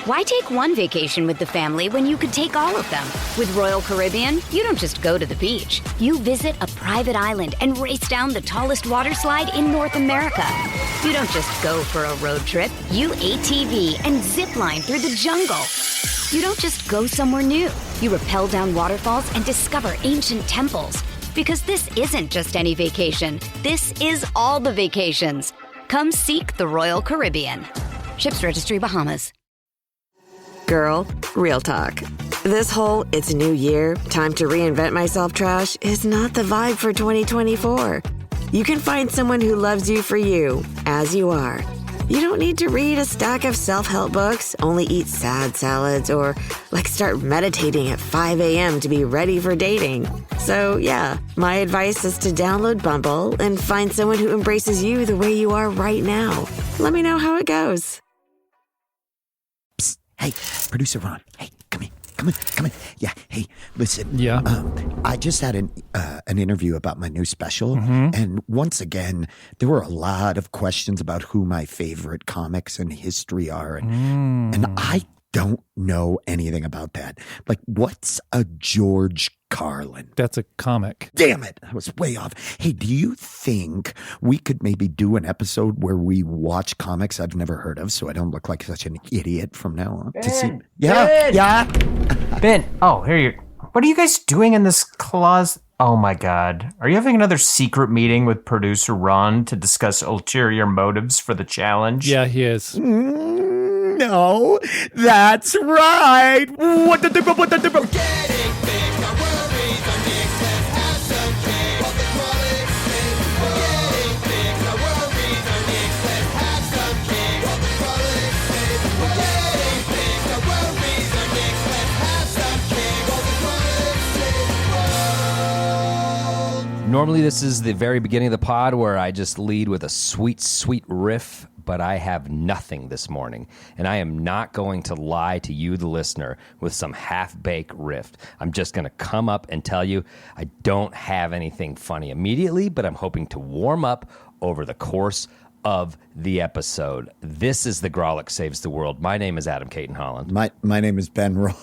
Why take one vacation with the family when you could take all of them? With Royal Caribbean, you don't just go to the beach. You visit a private island and race down the tallest water slide in North America. You don't just go for a road trip. You ATV and zip line through the jungle. You don't just go somewhere new. You rappel down waterfalls and discover ancient temples. Because this isn't just any vacation. This is all the vacations. Come seek the Royal Caribbean. Ships Registry, Bahamas. Girl, real talk. This whole it's a new year, time to reinvent myself trash is not the vibe for 2024. You can find someone who loves you for you, as you are. You don't need to read a stack of self-help books, only eat sad salads, or start meditating at 5 a.m. to be ready for dating. So yeah, my advice is to download Bumble and find someone who embraces you the way you are right now. Let me know how it goes. Hey, producer Ron. Hey, come in. Yeah, hey, listen. Yeah. I just had an interview about my new special, and once again, there were a lot of questions about who my favorite comics in history are, and I don't know anything about that. What's a George Carlin? That's a comic. Damn it, I was way off. Hey, do you think we could maybe do an episode where we watch comics I've never heard of so I don't look like such an idiot from now on? Ben, Yeah. Ben, here you. What are you guys doing in this closet? Oh my God. Are you having another secret meeting with producer Ron to discuss ulterior motives for the challenge? Yeah, he is. No, that's right. What the Normally, this is the very beginning of the pod where I just lead with a sweet, sweet riff, but I have nothing this morning, and I am not going to lie to you, the listener, with some half-baked riff. I'm just going to come up and tell you I don't have anything funny immediately, but I'm hoping to warm up over the course of the episode. This is The Grolic Saves the World. My name is Adam Caton Holland. My name is Ben Roy.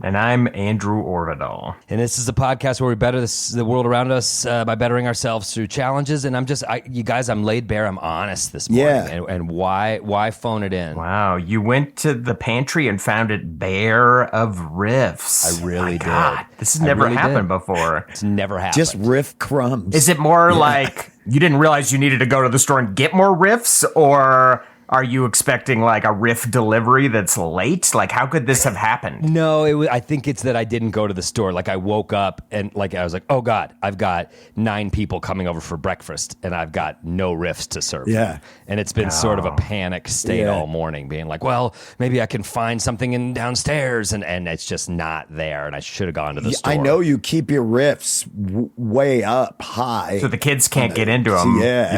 And I'm Andrew Orvidal. And this is a podcast where we better the world around us by bettering ourselves through challenges. And you guys, I'm laid bare. I'm honest this morning. Yeah. And why phone it in? Wow. You went to the pantry and found it bare of riffs. I really did. God, this has never happened before. It's never happened. Just riff crumbs. Is it more like you didn't realize you needed to go to the store and get more riffs, or are you expecting a riff delivery that's late? How could this have happened? No, I think it's that I didn't go to the store. I woke up and I was like, oh God, I've got 9 people coming over for breakfast and I've got no riffs to serve. Yeah. And it's been sort of a panic state all morning, being like, well, maybe I can find something in downstairs, and it's just not there. And I should have gone to the store. I know you keep your riffs way up high, so the kids can't get into them. Yeah.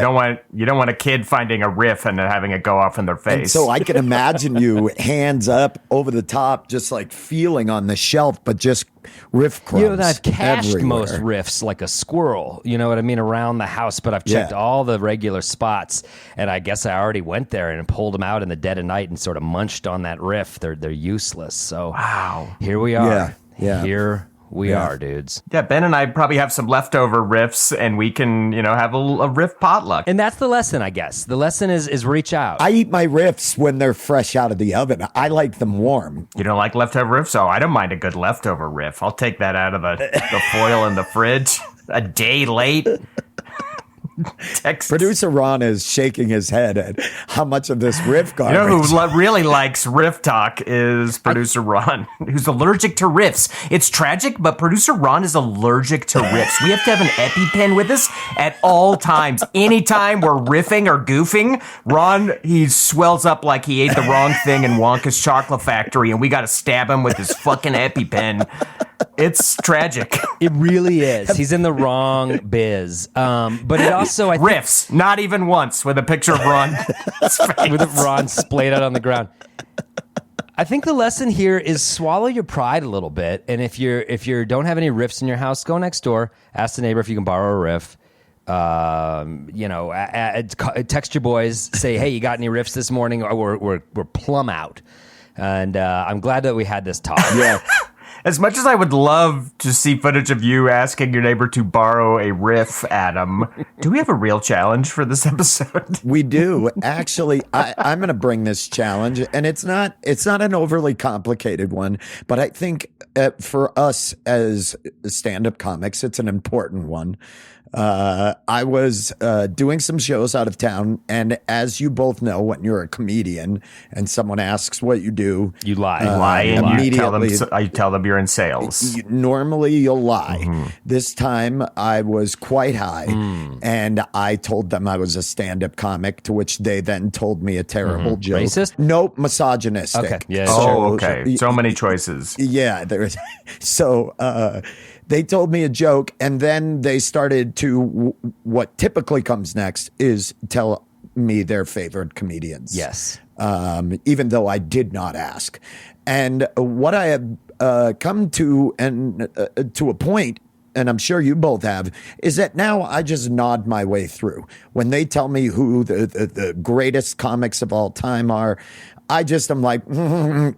You don't want a kid finding a riff and then having it go off in their face. And so I can imagine you hands up over the top, just feeling on the shelf, but just riff crumbs. I've cached everywhere. most riffs like a squirrel, you know what I mean, around the house, but I've checked all the regular spots, and I guess I already went there and pulled them out in the dead of night and sort of munched on that riff. They're useless. So wow. Here we are. Yeah. Here we are, dudes. Yeah, Ben and I probably have some leftover riffs, and we can, have a riff potluck. And that's the lesson, I guess. The lesson is reach out. I eat my riffs when they're fresh out of the oven. I like them warm. You don't like leftover riffs? Oh, I don't mind a good leftover riff. I'll take that out of the foil in the fridge a day late. Producer Ron is shaking his head at how much of this riff garbage. You know who really likes riff talk is producer Ron, who's allergic to riffs. It's tragic, but producer Ron is allergic to riffs. We have to have an EpiPen with us at all times. Anytime we're riffing or goofing, Ron, he swells up like he ate the wrong thing in Wonka's Chocolate Factory, and we got to stab him with his fucking EpiPen. It's tragic. It really is. He's in the wrong biz. But it also, I think, riffs, not even once, with a picture of Ron. with Ron splayed out on the ground. I think the lesson here is swallow your pride a little bit, and if you don't have any riffs in your house, go next door, ask the neighbor if you can borrow a riff. Text your boys, say, hey, you got any riffs this morning? Or we're plumb out. And I'm glad that we had this talk. Yeah. As much as I would love to see footage of you asking your neighbor to borrow a riff, Adam, do we have a real challenge for this episode? We do. Actually, I'm going to bring this challenge, and it's not an overly complicated one, but I think for us as stand-up comics, it's an important one. I was doing some shows out of town, and as you both know, when you're a comedian and someone asks what you do, You lie. And immediately. you tell them you're in sales. Normally you'll lie. This time I was quite high, and I told them I was a stand-up comic, to which they then told me a terrible joke. Racist? Nope, misogynistic. Okay. Yeah, Oh, okay. So many choices. Yeah, there's so they told me a joke, and then they started to what typically comes next is tell me their favorite comedians. Yes. Even though I did not ask. And what I have come to, and to a point, and I'm sure you both have, is that now I just nod my way through. When they tell me who the greatest comics of all time are, I just am like,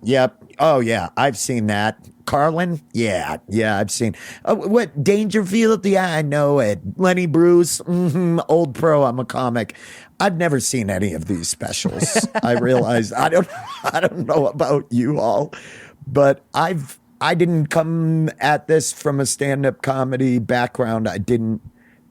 yep, oh yeah, I've seen that. Carlin? Yeah, I've seen. What, Dangerfield? Yeah, I know it. Lenny Bruce? Old pro, I'm a comic. I've never seen any of these specials. I realize I don't know about you all, but I didn't come at this from a stand-up comedy background. I didn't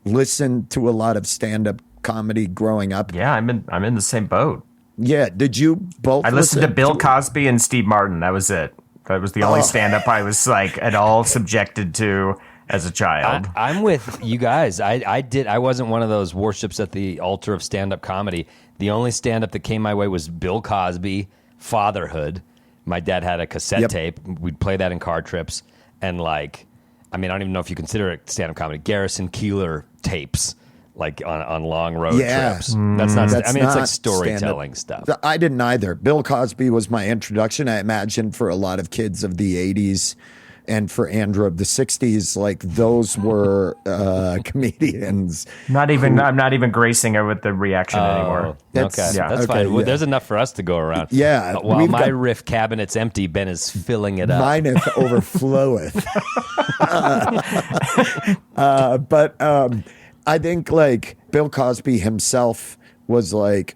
listen to a lot of stand-up comedy growing up. Yeah, I'm in the same boat. Yeah, did you both? I listened to listen Bill Cosby and Steve Martin. That was it. That was the only stand-up I was like at all subjected to as a child. I'm with you guys. I wasn't one of those worships at the altar of stand-up comedy. The only stand-up that came my way was Bill Cosby, Fatherhood. My dad had a cassette tape. We'd play that in car trips. And I don't even know if you consider it stand-up comedy. Garrison Keillor tapes, like on long road trips. That's not. That's it's like not storytelling stand-up. stuff. I didn't either. Bill Cosby was my introduction. I imagine for a lot of kids of the 80s and for Andrew of the 60s, like those were comedians. I'm not even gracing it with the reaction anymore. That's fine. yeah. There's enough for us to go around. Yeah, While we've my got- riff cabinet's empty, Ben is filling it up. Mine overfloweth. But I think like Bill Cosby himself was like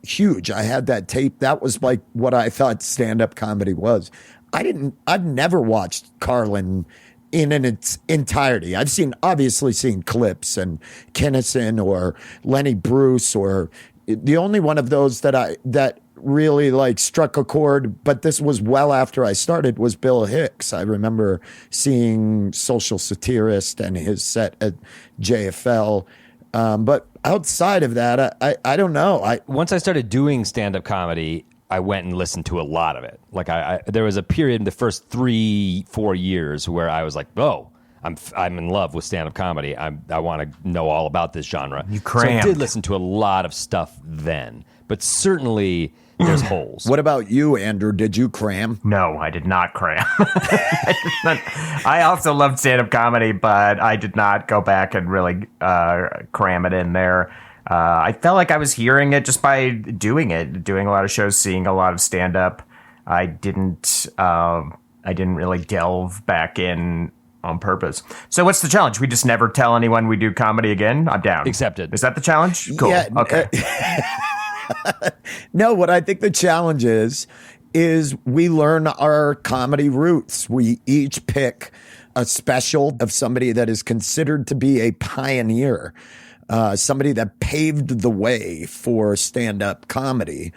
huge. I had that tape. That was like what I thought stand-up comedy was. I've never watched Carlin in its entirety. I've obviously seen clips and Kinnison or Lenny Bruce, or the only one of those that really like struck a chord, but this was well after I started, was Bill Hicks. I remember seeing Social Satirist and his set at JFL. But outside of that, I don't know. Once I started doing stand-up comedy, I went and listened to a lot of it. Like there was a period in the first 3-4 years where I was like, oh, I'm in love with stand-up comedy. I want to know all about this genre. You So crammed. I did listen to a lot of stuff then, but certainly there's holes. What about you, Andrew? Did you cram? No, I did not cram. I also loved stand-up comedy, but I did not go back and really cram it in there. I felt like I was hearing it just by doing a lot of shows, seeing a lot of stand-up. I didn't really delve back in on purpose. So what's the challenge? We just never tell anyone we do comedy again? I'm down. Accepted. Is that the challenge? Cool. Yeah, Okay. No, what I think the challenge is we learn our comedy roots. We each pick a special of somebody that is considered to be a pioneer, somebody that paved the way for stand-up comedy.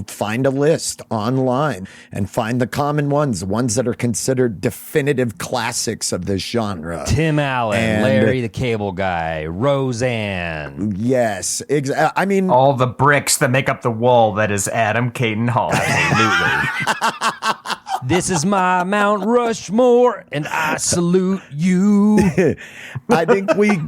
Find a list online and find the common ones, the ones that are considered definitive classics of this genre. Tim Allen, And- Larry the Cable Guy, Roseanne. Yes, I mean, All the bricks that make up the wall that is Adam Caton Hall. Absolutely. This is my Mount Rushmore, and I salute you. I think we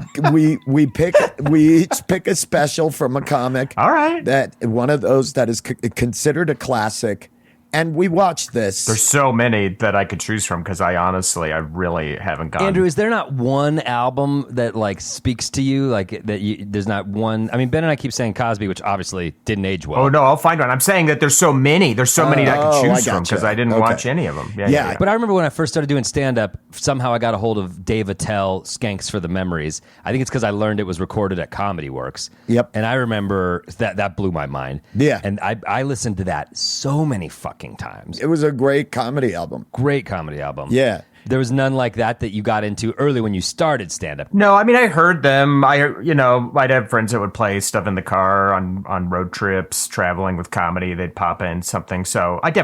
each pick a special from a comic. All right. That one of those that is considered a classic, And we watched this. There's so many that I could choose from because I really haven't gone. Andrew, is there not one album that like speaks to you? Like that there's not one. I mean, Ben and I keep saying Cosby, which obviously didn't age well. Oh no, I'll find one. I'm saying that there's so many. There's so many that I could choose from because I didn't watch any of them. Yeah. But I remember when I first started doing stand-up, somehow I got a hold of Dave Attell, Skanks for the Memories. I think it's because I learned it was recorded at Comedy Works. Yep. And I remember that blew my mind. Yeah. And I listened to that so many fucking times. It was a great comedy album. Great comedy album. Yeah. There was none like that you got into early when you started stand-up. No, I mean, I heard them. I'd have friends that would play stuff in the car on road trips, traveling with comedy. They'd pop in something. So I've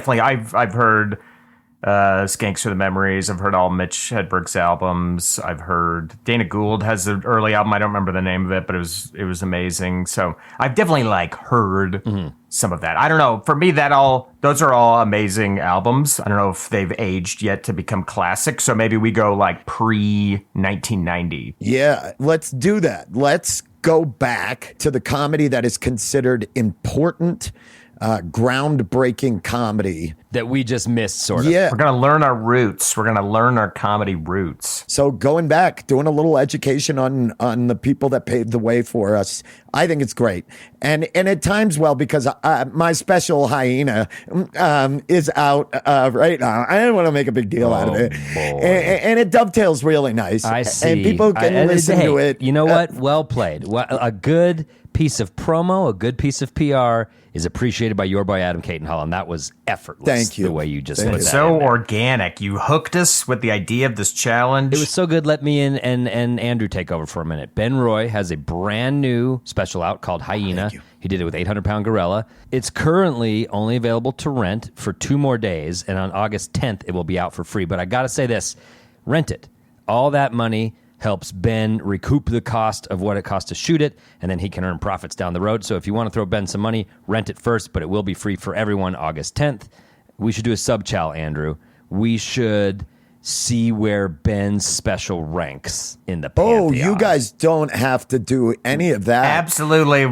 heard Skanks for the Memories. I've heard all Mitch Hedberg's albums. I've heard Dana Gould has an early album. I don't remember the name of it, but it was amazing. So I've definitely heard some of that. I don't know. For me, those are all amazing albums. I don't know if they've aged yet to become classic. So maybe we go pre 1990. Yeah, let's do that. Let's go back to the comedy that is considered important, groundbreaking comedy that we just missed, sort of. Yeah. We're going to learn our roots. We're going to learn our comedy roots. So going back, doing a little education on the people that paved the way for us, I think it's great. And at times, because my special Hyena is out right now. I didn't want to make a big deal out of it. And it dovetails really nice. I see. And people can listen to it. You know what? Well played. A good piece of promo, a good piece of PR is appreciated by your boy Adam Caton-Hall, and that was effortless. Thank you. The way you just put that so in there. organic. You hooked us with the idea of this challenge. It was so good. Let me in and Andrew take over for a minute. Ben Roy has a brand new special out called Hyena. He did it with 800 Pound Gorilla. It's currently only available to rent for 2 more days, and on August 10th it will be out for free. But I got to say this, rent it. All that money helps Ben recoup the cost of what it costs to shoot it, and then he can earn profits down the road. So if you want to throw Ben some money, rent it first, but it will be free for everyone August 10th. We should do a sub-chow, Andrew. We should see where Ben's special ranks in the Pantheon. Oh, you guys don't have to do any of that. Absolutely.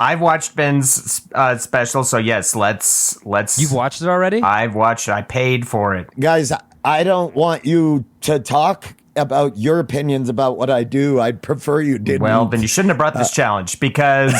I've watched Ben's special, so yes, let's. You've watched it already? I've watched it. I paid for it. Guys, I don't want you to talk about your opinions about what I do. I'd prefer you didn't. Well, then you shouldn't have brought this challenge because...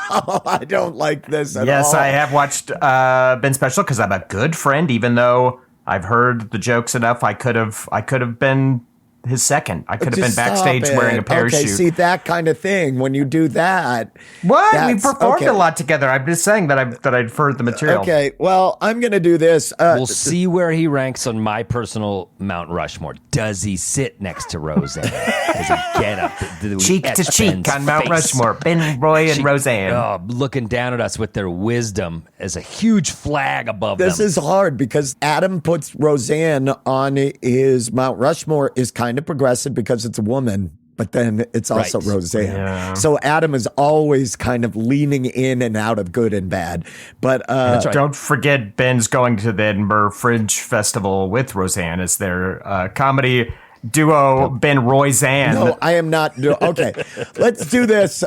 Oh, I don't like this at all. Yes, I have watched Ben's special because I'm a good friend, even though I've heard the jokes enough. I could have been his second. I could have been backstage wearing a parachute. Okay, see, that kind of thing, when you do that. What? We performed a lot together. I'm just saying that I'd heard the material. Okay, well, I'm going to do this. We'll see where he ranks on my personal Mount Rushmore. Does he sit next to Roseanne? Does he get up? Cheek to cheek on Mount Rushmore. Ben, Roy, and Roseanne. Oh, looking down at us with their wisdom as a huge flag above them. This is hard because Adam puts Roseanne on his Mount Rushmore is kind of progressive because it's a woman, but then it's also Roseanne. Yeah. So Adam is always kind of leaning in and out of good and bad. But don't forget Ben's going to the Edinburgh Fringe Festival with Roseanne as their comedy duo, Ben Royzanne. No, I am not. Okay, let's do this.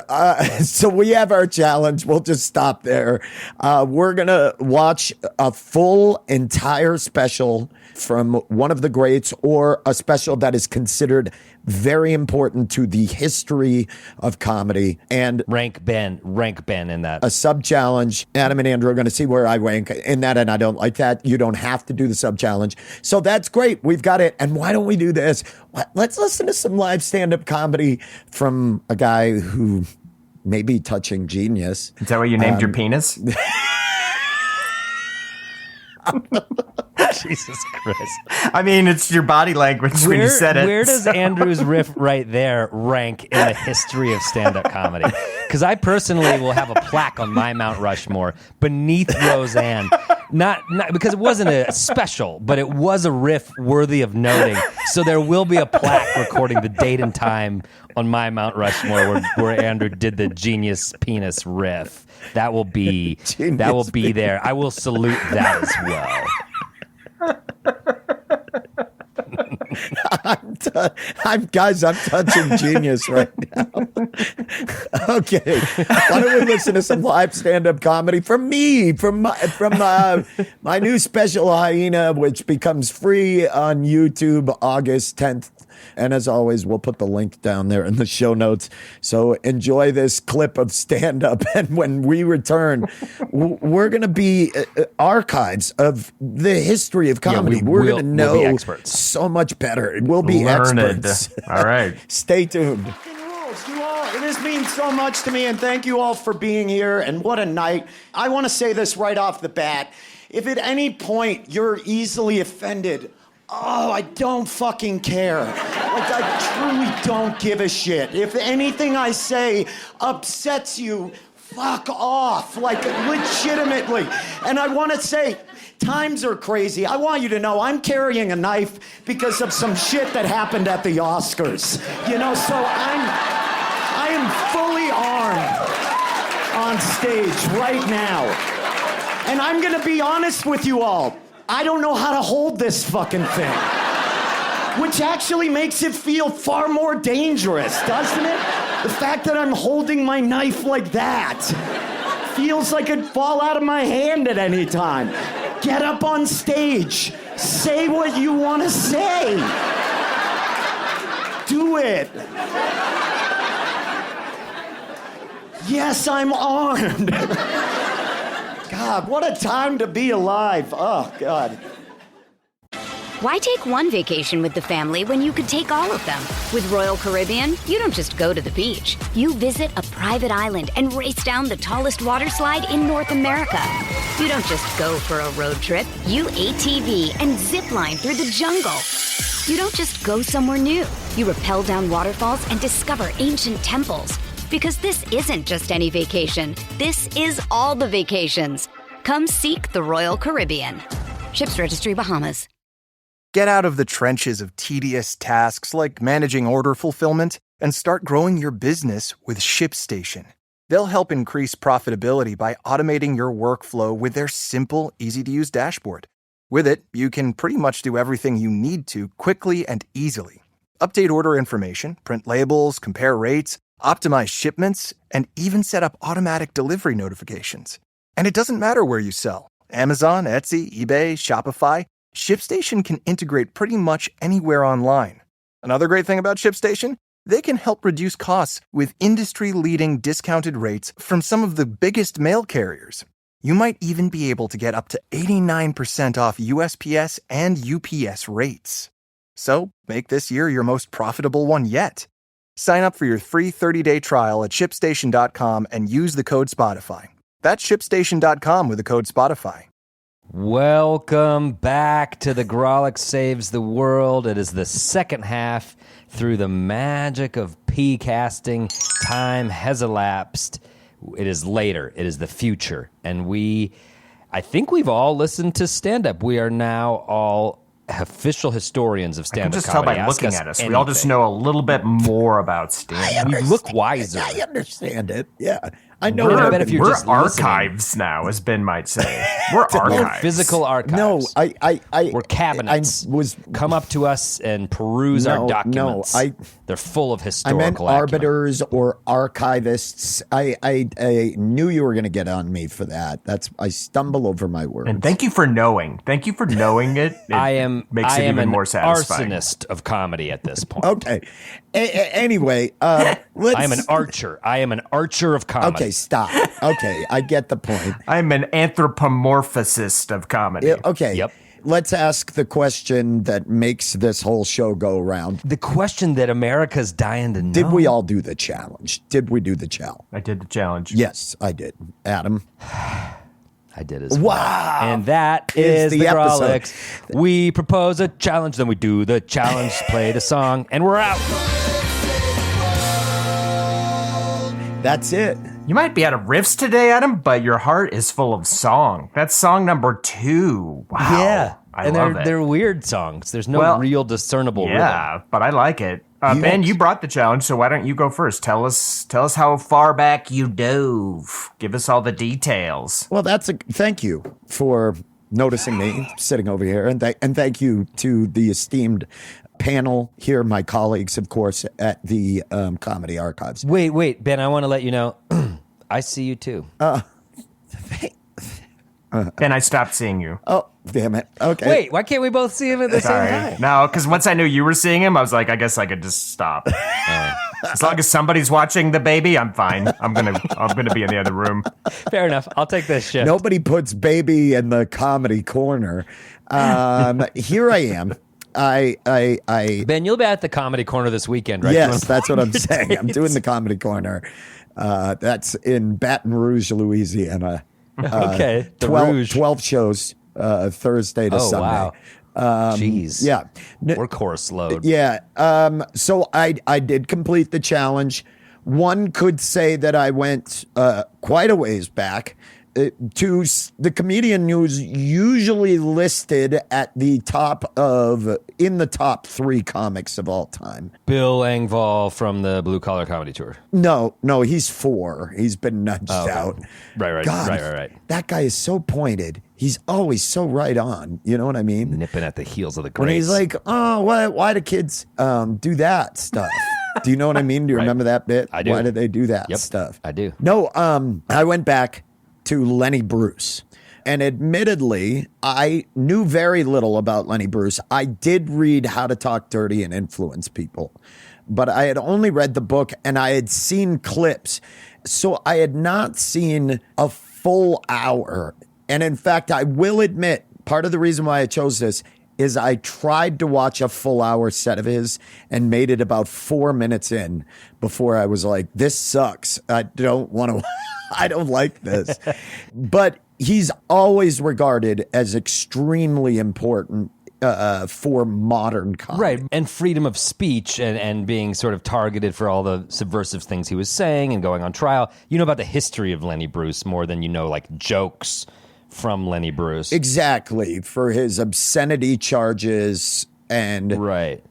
So we have our challenge. We'll just stop there. We're going to watch a full entire special from one of the greats or a special that is considered very important to the history of comedy. And rank Ben in that. A sub-challenge. Adam and Andrew are going to see where I rank in that, and I don't like that. You don't have to do the sub-challenge. So that's great. We've got it. And why don't we do this? Let's listen to some live stand-up comedy from a guy who may be touching genius. Is that what you named your penis? Jesus Christ. I mean, it's your body language when you said it. Where does Andrew's riff right there rank in the history of stand-up comedy? Because I personally will have a plaque on my Mount Rushmore beneath Roseanne. Not because it wasn't a special, but it was a riff worthy of noting. So there will be a plaque recording the date and time on my Mount Rushmore where Andrew did the genius penis riff. That will be there. I will salute that as well. I'm touching genius right now. Okay, why don't we listen to some live stand-up comedy from me, from my new special Hyena, which becomes free on YouTube August 10th. And as always, we'll put the link down there in the show notes. So enjoy this clip of stand-up. And when we return, we're going to be archives of the history of comedy. We're going to know we'll be experts. So much better. We'll be Learned. experts. All right. Stay tuned. You all, this means so much to me, and thank you all for being here, and what a night. I want to say this right off the bat. If at any point you're easily offended, I don't fucking care. Like, I truly don't give a shit. If anything I say upsets you, fuck off, like, legitimately. And I want to say, times are crazy. I want you to know I'm carrying a knife because of some shit that happened at the Oscars. You know, so I am fully armed on stage right now. And I'm gonna be honest with you all. I don't know how to hold this fucking thing. Which actually makes it feel far more dangerous, doesn't it? The fact that I'm holding my knife like that feels like it'd fall out of my hand at any time. Get up on stage. Say what you want to say. Do it. Yes, I'm armed. God, what a time to be alive. Oh, God. Why take one vacation with the family when you could take all of them? With Royal Caribbean, you don't just go to the beach. You visit a private island and race down the tallest water slide in North America. You don't just go for a road trip. You ATV and zip line through the jungle. You don't just go somewhere new. You rappel down waterfalls and discover ancient temples. Because this isn't just any vacation. This is all the vacations. Come seek the Royal Caribbean. Ships Registry, Bahamas. Get out of the trenches of tedious tasks like managing order fulfillment and start growing your business with ShipStation. They'll help increase profitability by automating your workflow with their simple, easy-to-use dashboard. With it, you can pretty much do everything you need to quickly and easily. Update order information, print labels, compare rates, optimize shipments, and even set up automatic delivery notifications. And it doesn't matter where you sell. Amazon, Etsy, eBay, Shopify, ShipStation can integrate pretty much anywhere online. Another great thing about ShipStation, they can help reduce costs with industry-leading discounted rates from some of the biggest mail carriers. You might even be able to get up to 89% off USPS and UPS rates. So, make this year your most profitable one yet. Sign up for your free 30-day trial at ShipStation.com and use the code Spotify. That's ShipStation.com with the code Spotify. Welcome back to The Grolic Saves the World. It is the second half. Through the magic of P-casting, time has elapsed. It is later. It is the future. And I think we've all listened to stand-up. We are now all official historians of stand-up comedy. I can just comedy. tell by looking at us. Anything. We all just know a little bit more about stand-up. We look wiser. I understand it. Yeah. I know. I bet if you're We're just listening. archives now, as Ben might say. We're We're archives. physical archives. No, We're cabinets. Come up to us and peruse our documents. They're full of historical I meant acumen. arbiters or archivists. I knew you were going to get on me for that. I stumble over my words. And thank you for knowing. Thank you for knowing it. Makes it even more satisfying. Arsonist of comedy at this point. Okay. Anyway, let's. I am an archer. I am an archer of comedy. Okay, stop. Okay, I get the point. I'm an anthropomorphicist of comedy. Okay. Yep. Let's ask the question that makes this whole show go round. The question that America's dying to know. Did we all do the challenge? Did we do the challenge? I did the challenge. Yes, I did. Adam? I did as well. Wow. And that Is is the the episode. Grolics. We propose a challenge, then we do the challenge, play the song, and we're out. That's it. You might be out of riffs today, Adam, but your heart is full of song. That's song number 2. Wow. Yeah. I and love it. they're weird songs. There's no real discernible rhythm. Yeah, but I like it. Ben, you brought the challenge, so why don't you go first? Tell us how far back you dove. Give us all the details. Well, thank you for noticing me sitting over here. And thank you to the esteemed panel here, my colleagues, of course, at the Comedy Archives. Wait, Ben, I want to let you know, I see you too. And I stopped seeing you. Oh, damn it. Okay. Wait, why can't we both see him at the same time? No, because once I knew you were seeing him, I was like, I guess I could just stop. As long as somebody's watching the baby, I'm fine. I'm gonna be in the other room. Fair enough. I'll take this shift. Nobody puts baby in the comedy corner. Here I am. Ben, you'll be at the Comedy Corner this weekend, right? Yes, that's what I'm saying. I'm doing the Comedy Corner. That's in Baton Rouge, Louisiana. Okay, 12 shows Thursday to Sunday. Wow. Jeez. Yeah. Workhorse load. Yeah. So I did complete the challenge. One could say that I went quite a ways back to the comedian who's usually listed at the in the top 3 comics of all time. Bill Engvall from the Blue Collar Comedy Tour. No, he's 4. He's been nudged out. Right. God, Right. That guy is so pointed. He's always so right on. You know what I mean? Nipping at the heels of the greats. When he's like, oh, why do kids do that stuff? Do you know what I mean? Do you remember that bit? I do. Why did they do that Yep, stuff? I do. No, I went back to Lenny Bruce. And admittedly, I knew very little about Lenny Bruce. I did read How to Talk Dirty and Influence People, but I had only read the book and I had seen clips. So I had not seen a full hour. And in fact, I will admit, part of the reason why I chose this is I tried to watch a full hour set of his and made it about 4 minutes in before I was like, this sucks. I don't want to, I don't like this. But he's always regarded as extremely important for modern comedy. Right, and freedom of speech and being sort of targeted for all the subversive things he was saying and going on trial. You know about the history of Lenny Bruce more than you know, like, jokes from Lenny Bruce. Exactly, for his obscenity charges and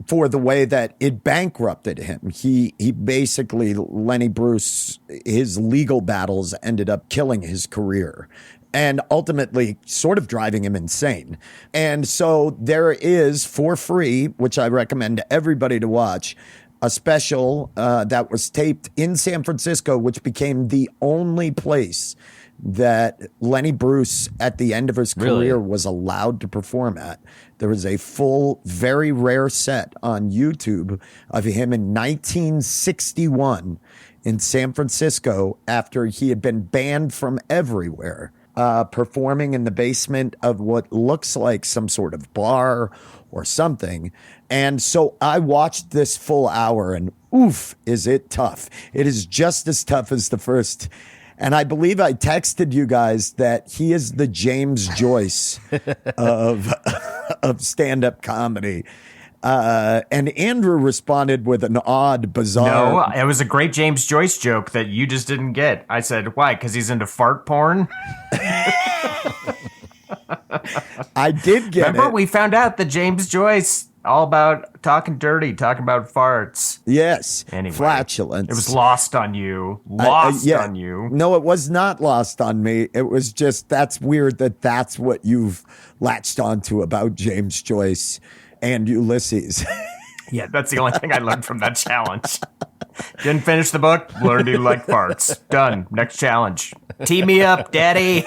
for the way that it bankrupted him. He basically, Lenny Bruce, his legal battles ended up killing his career and ultimately sort of driving him insane. And so there is, for free, which I recommend everybody to watch, a special that was taped in San Francisco, which became the only place that Lenny Bruce at the end of his career was allowed to perform at. There was a full, very rare set on YouTube of him in 1961 in San Francisco after he had been banned from everywhere, performing in the basement of what looks like some sort of bar or something. And so I watched this full hour and oof, is it tough. It is just as tough as the first. And I believe I texted you guys that he is the James Joyce of stand-up comedy. And Andrew responded with an odd, bizarre... No, it was a great James Joyce joke that you just didn't get. I said, why? Because he's into fart porn? I did get Remember, we found out that James Joyce, all about talking dirty, talking about farts. Yes. Anyway, flatulence. It was lost on you. On you. No, it was not lost on me. It was just, that's weird that that's what you've latched onto about James Joyce and Ulysses. Yeah, that's the only thing I learned from that challenge. Didn't finish the book, learned you like farts. Done. Next challenge. Tee me up, daddy.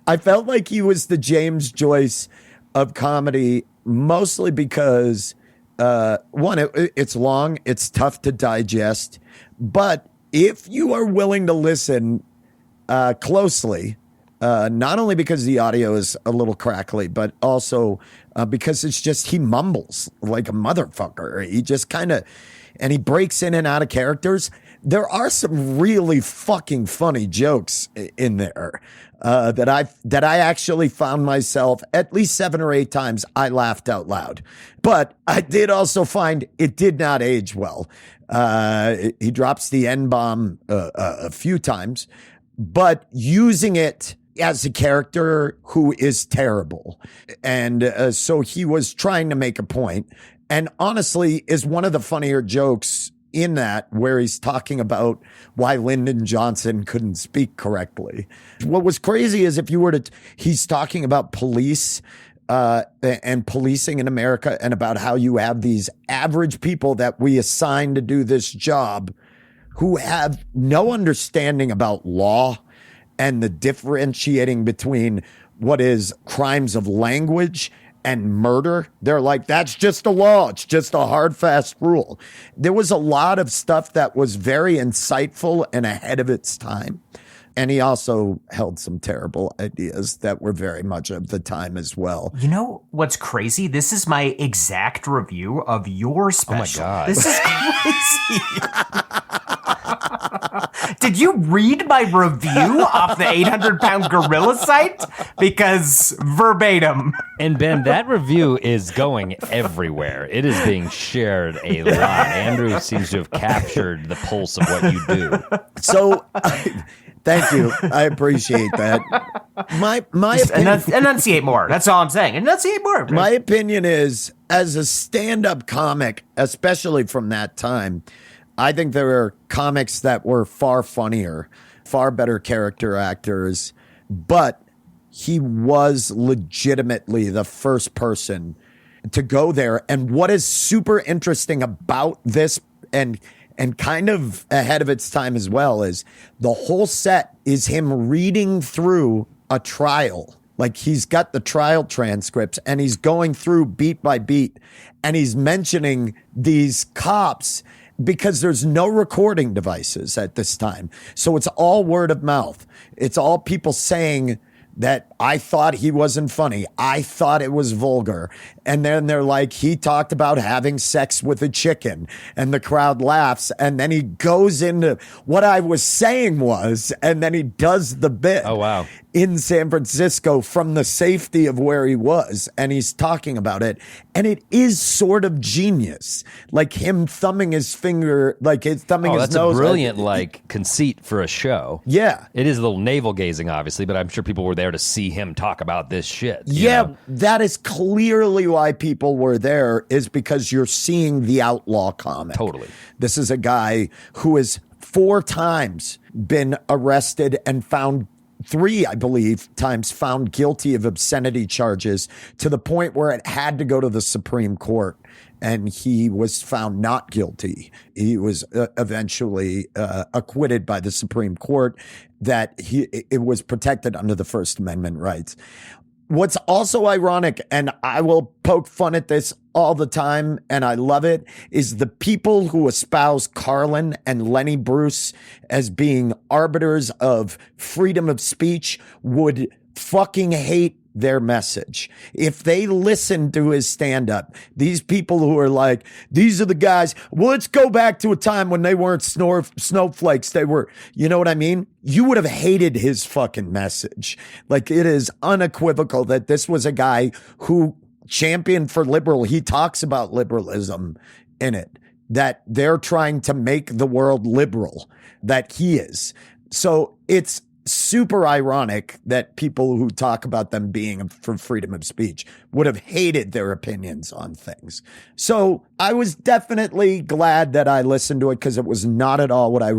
I felt like he was the James Joyce of comedy, mostly because, one, it's long, it's tough to digest, but if you are willing to listen closely, not only because the audio is a little crackly, but also because it's just, he mumbles like a motherfucker. He just kind of, and he breaks in and out of characters. There are some really fucking funny jokes in there that I actually found myself at least 7 or 8 times I laughed out loud. But I did also find it did not age well. He drops the N-bomb a few times, but using it as a character who is terrible. And so he was trying to make a point, and honestly is one of the funnier jokes in that where he's talking about why Lyndon Johnson couldn't speak correctly. What was crazy is if you were to, he's talking about police and policing in America and about how you have these average people that we assign to do this job who have no understanding about law and the differentiating between what is crimes of language and murder. They're like, that's just a law. It's just a hard, fast rule. There was a lot of stuff that was very insightful and ahead of its time. And he also held some terrible ideas that were very much of the time as well. You know what's crazy? This is my exact review of your special. Oh my God. This is crazy. Did you read my review off the 800-pound gorilla site? Because verbatim. And Ben, that review is going everywhere. It is being shared a lot. Andrew seems to have captured the pulse of what you do. So, thank you. I appreciate that. My opinion, Enunciate more. That's all I'm saying. Enunciate more. my opinion is, as a stand-up comic, especially from that time, I think there are comics that were far funnier, far better character actors, but he was legitimately the first person to go there. And what is super interesting about this and kind of ahead of its time as well is the whole set is him reading through a trial. Like he's got the trial transcripts and he's going through beat by beat and he's mentioning these cops because there's no recording devices at this time. So it's all word of mouth. It's all people saying that I thought he wasn't funny. I thought it was vulgar. And then they're like, he talked about having sex with a chicken and the crowd laughs. And then he goes into what I was saying was, and then he does the bit. Oh, wow. In San Francisco from the safety of where he was. And he's talking about it. And it is sort of genius. Like him thumbing his finger, like his thumbing his that's nose. a brilliant conceit for a show. Yeah. It is a little navel gazing, obviously, but I'm sure people were there to see him talk about this shit. Yeah, know? that is clearly why people were there, is because you're seeing the outlaw comic. Totally. This is a guy who has 4 times been arrested and found 3, I believe, times found guilty of obscenity charges to the point where it had to go to the Supreme Court. And he was found not guilty. He was eventually acquitted by the Supreme Court, that it was protected under the First Amendment rights. What's also ironic, and I will poke fun at this all the time, and I love it, is the people who espouse Carlin and Lenny Bruce as being arbiters of freedom of speech would fucking hate their message. If they listened to his stand-up, these people who are like, these are the guys, well, let's go back to a time when they weren't snowflakes, they were, you know what I mean? You would have hated his fucking message. Like, it is unequivocal that this was a guy who championed for liberal. He talks about liberalism in it, that they're trying to make the world liberal, that he is. So it's super ironic that people who talk about them being for freedom of speech would have hated their opinions on things. So I was definitely glad that I listened to it, because it was not at all what I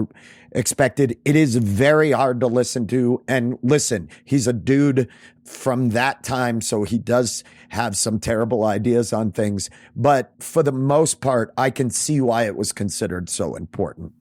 expected. It is very hard to listen to. And listen, he's a dude from that time, so he does have some terrible ideas on things. But for the most part, I can see why it was considered so important.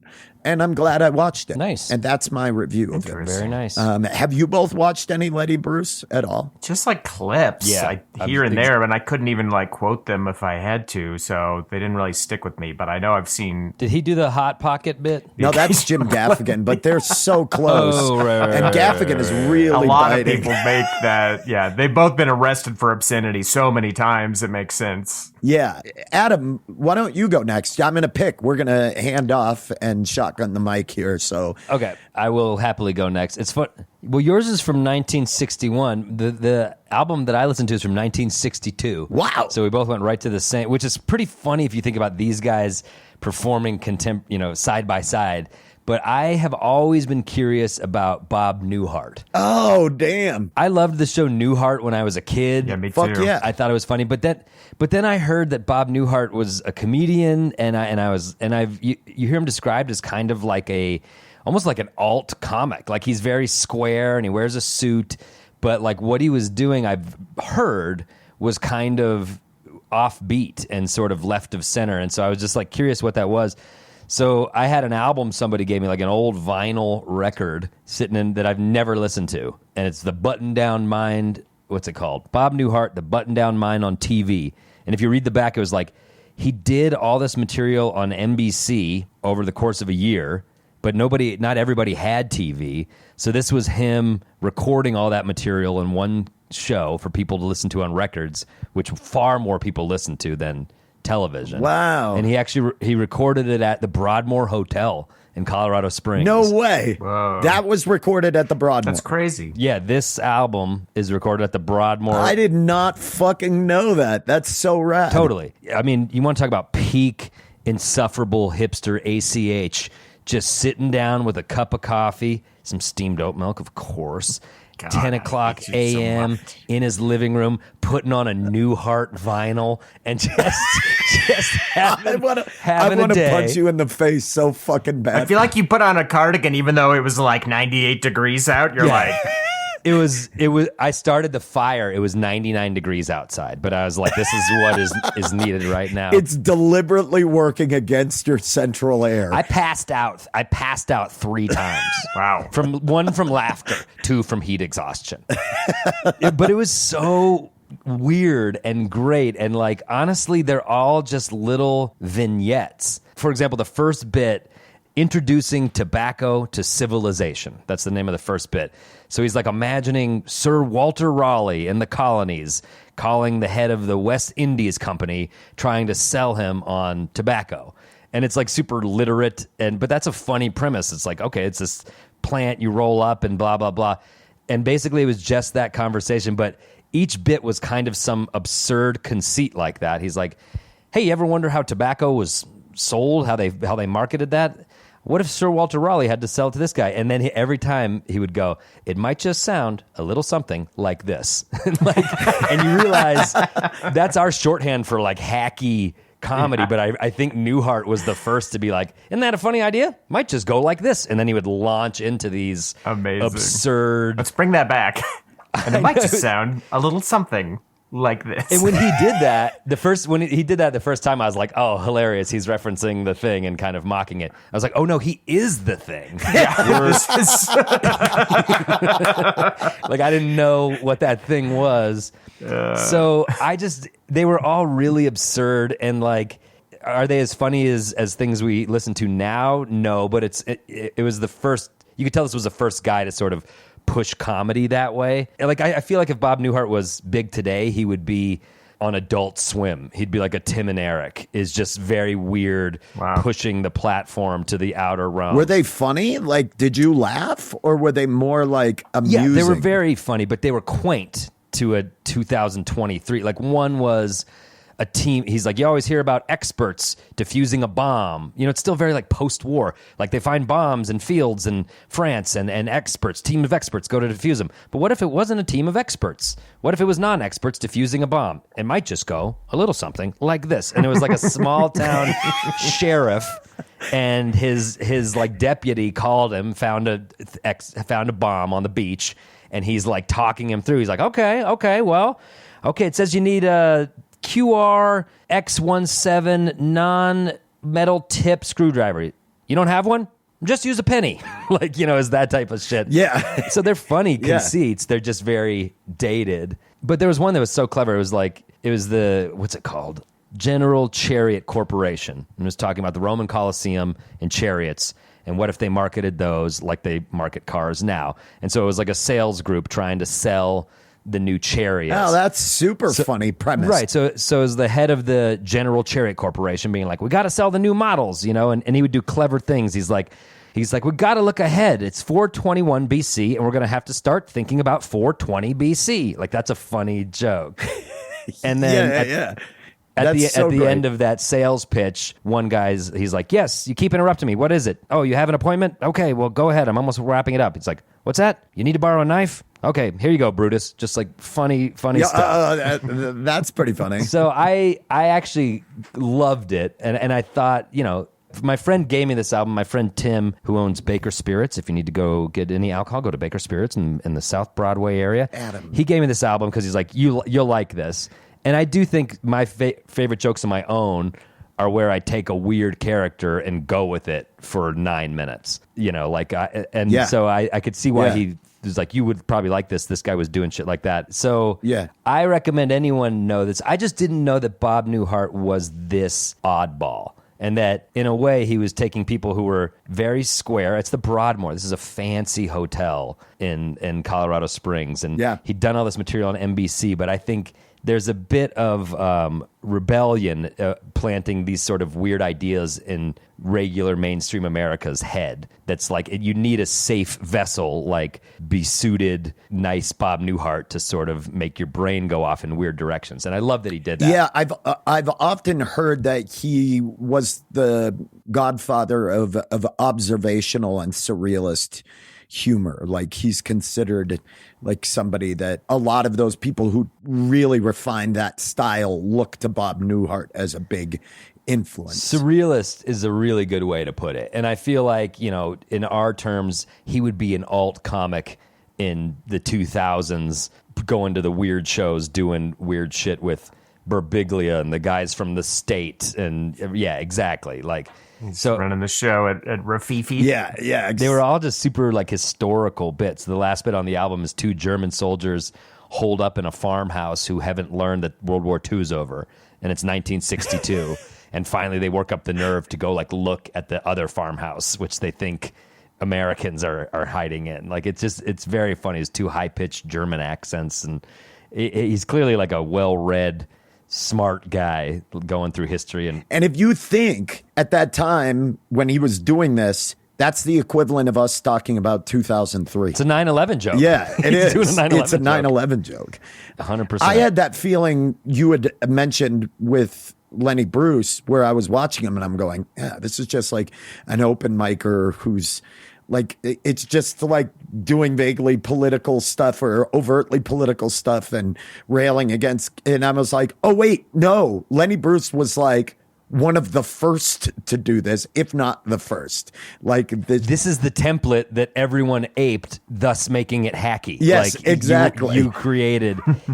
And I'm glad I watched it. Nice. And that's my review of it. Very nice. Have you both watched any Letty Bruce at all? Just like clips, Yeah, here and there, and I couldn't even like quote them if I had to, so they didn't really stick with me. But I know I've seen. Did he do the Hot Pocket bit? No, that's Jim Gaffigan, but they're so close. Oh, right, and Gaffigan is really A lot biting. of people make that. Yeah, they've both been arrested for obscenity so many times. It makes sense. Yeah. Adam, why don't you go next? I'm going to pick. We're going to hand off and shotgun the mic here. So Okay, I will happily go next. It's fun. Well, yours is from 1961. The album that I listened to is from 1962. Wow. So we both went right to the same, which is pretty funny if you think about these guys performing side by side. but I have always been curious about Bob Newhart. Oh, damn. I loved the show Newhart when I was a kid. Yeah, me Fuck too. yeah. I thought it was funny, but then I heard that Bob Newhart was a comedian, you hear him described as kind of like almost like an alt comic. Like he's very square and he wears a suit, but like what he was doing, I've heard, was kind of offbeat and sort of left of center. And so I was just like curious what that was. So I had an album somebody gave me, like an old vinyl record sitting in that I've never listened to. And it's the Button Down Mind. What's it called? Bob Newhart, the Button Down Mind on TV. And if you read the back, it was like he did all this material on NBC over the course of a year, but not everybody had TV. So this was him recording all that material in one show for people to listen to on records, which far more people listen to than television. Wow. And he recorded it at the Broadmoor Hotel in Colorado Springs. No way. Whoa. That was recorded at the Broadmoor. That's crazy. Yeah, this album is recorded at the Broadmoor. I did not fucking know that. That's so rad. Totally. I mean, you want to talk about peak insufferable hipster ACH, just sitting down with a cup of coffee, some steamed oat milk, of course, God, 10 I o'clock hate you so a.m. much. in his living room, putting on a Newhart vinyl and just having, I want having a to day. punch you in the face so fucking bad. I feel like you put on a cardigan even though it was like 98 degrees out. You're like, It was. I started the fire. It was 99 degrees outside, but I was like, "This is what is needed right now." It's deliberately working against your central air. I passed out 3 times. wow. One from laughter, 2 from heat exhaustion. But it was so weird and great, and like honestly, they're all just little vignettes. For example, the first bit, introducing tobacco to civilization. That's the name of the first bit. So he's like imagining Sir Walter Raleigh in the colonies calling the head of the West Indies Company, trying to sell him on tobacco. And it's like super literate, but that's a funny premise. It's like, okay, it's this plant you roll up and blah, blah, blah. And basically it was just that conversation, but each bit was kind of some absurd conceit like that. He's like, hey, you ever wonder how tobacco was sold, how they marketed that? What if Sir Walter Raleigh had to sell it to this guy? And then every time he would go, it might just sound a little something like this. And you realize that's our shorthand for like hacky comedy. Yeah. But I think Newhart was the first to be like, isn't that a funny idea? Might just go like this. And then he would launch into these absurd. Let's bring that back. And it might just sound a little something like this. And when he did that, the first time, I was like, oh, hilarious. He's referencing the thing and kind of mocking it. I was like, oh no, he is the thing. Like I didn't know what that thing was. So they were all really absurd and like, are they as funny as things we listen to now? No, but it was the first, you could tell this was the first guy to sort of push comedy that way. Like I feel like if Bob Newhart was big today, he would be on Adult Swim. He'd be like a Tim and Eric, is just very weird, pushing the platform to the outer realm. Were they funny? Like, did you laugh, or were they more like amusing? Yeah, they were very funny, but they were quaint to a 2023. Like one was a team. He's like, you always hear about experts defusing a bomb. You know, it's still very like post-war. Like they find bombs in fields in France and experts, team of experts go to defuse them. But what if it wasn't a team of experts? What if it was non-experts defusing a bomb? It might just go a little something like this. And it was like a small town sheriff and his like deputy called him, found a bomb on the beach, and he's like talking him through. He's like, okay, it says you need a QR X17 non-metal tip screwdriver. You don't have one? Just use a penny. Like, you know, is that type of shit. Yeah. So they're funny conceits. They're just very dated. But there was one that was so clever. It was the, what's it called? General Chariot Corporation. And it was talking about the Roman Colosseum and chariots. And what if they marketed those like they market cars now? And so it was like a sales group trying to sell the new chariots. Oh, that's super funny premise. Right. So as the head of the General Chariot Corporation being like, we got to sell the new models, you know, and he would do clever things. He's like, we got to look ahead. It's 421 BC, and we're going to have to start thinking about 420 BC. Like, that's a funny joke. And then At That's so the great. end of that sales pitch, he's like, yes, you keep interrupting me. What is it? Oh, you have an appointment? Okay, well, go ahead. I'm almost wrapping it up. He's like, what's that? You need to borrow a knife? Okay, here you go, Brutus. Just like funny stuff. That's pretty funny. So I actually loved it, and I thought, my friend gave me this album. My friend Tim, who owns Baker Spirits. If you need to go get any alcohol, go to Baker Spirits in the South Broadway area. Adam. He gave me this album because he's like, you'll like this. And I do think my favorite jokes of my own are where I take a weird character and go with it for 9 minutes. So I could see why he was like, you would probably like this. This guy was doing shit like that. So I recommend anyone know this. I just didn't know that Bob Newhart was this oddball. And that, in a way, he was taking people who were very square. It's the Broadmoor. This is a fancy hotel in Colorado Springs. And he'd done all this material on NBC, but I think there's a bit of rebellion planting these sort of weird ideas in regular mainstream America's head. That's like, you need a safe vessel, like besuited, nice Bob Newhart to sort of make your brain go off in weird directions. And I love that he did that. Yeah, I've often heard that he was the godfather of observational and surrealist humor. Like, he's considered like somebody that a lot of those people who really refine that style look to Bob Newhart as a big influence. Surrealist is a really good way to put it. And I feel like, in our terms, he would be an alt comic in the 2000s, going to the weird shows, doing weird shit with Birbiglia and the guys from the state. And yeah, exactly. Like, so running the show at Rafifi. Yeah. They were all just super like historical bits. The last bit on the album is 2 German soldiers holed up in a farmhouse who haven't learned that World War II is over, and it's 1962. And finally they work up the nerve to go like look at the other farmhouse, which they think Americans are hiding in. Like, it's very funny. His 2 high-pitched German accents, and he's clearly like a well-read, smart guy going through history. And if you think at that time when he was doing this, that's the equivalent of us talking about 2003. It's a 9/11 joke. Yeah, it is. Doing a 9/11 it's a 9/11 joke. 100%. I had that feeling you had mentioned with Lenny Bruce, where I was watching him and I'm going, yeah, this is just like an open micer who's like, it's just like doing vaguely political stuff or overtly political stuff and railing against. And I was like, oh, wait, no. Lenny Bruce was like one of the first to do this, if not the first. Like, this is the template that everyone aped, thus making it hacky. Yes, like, exactly.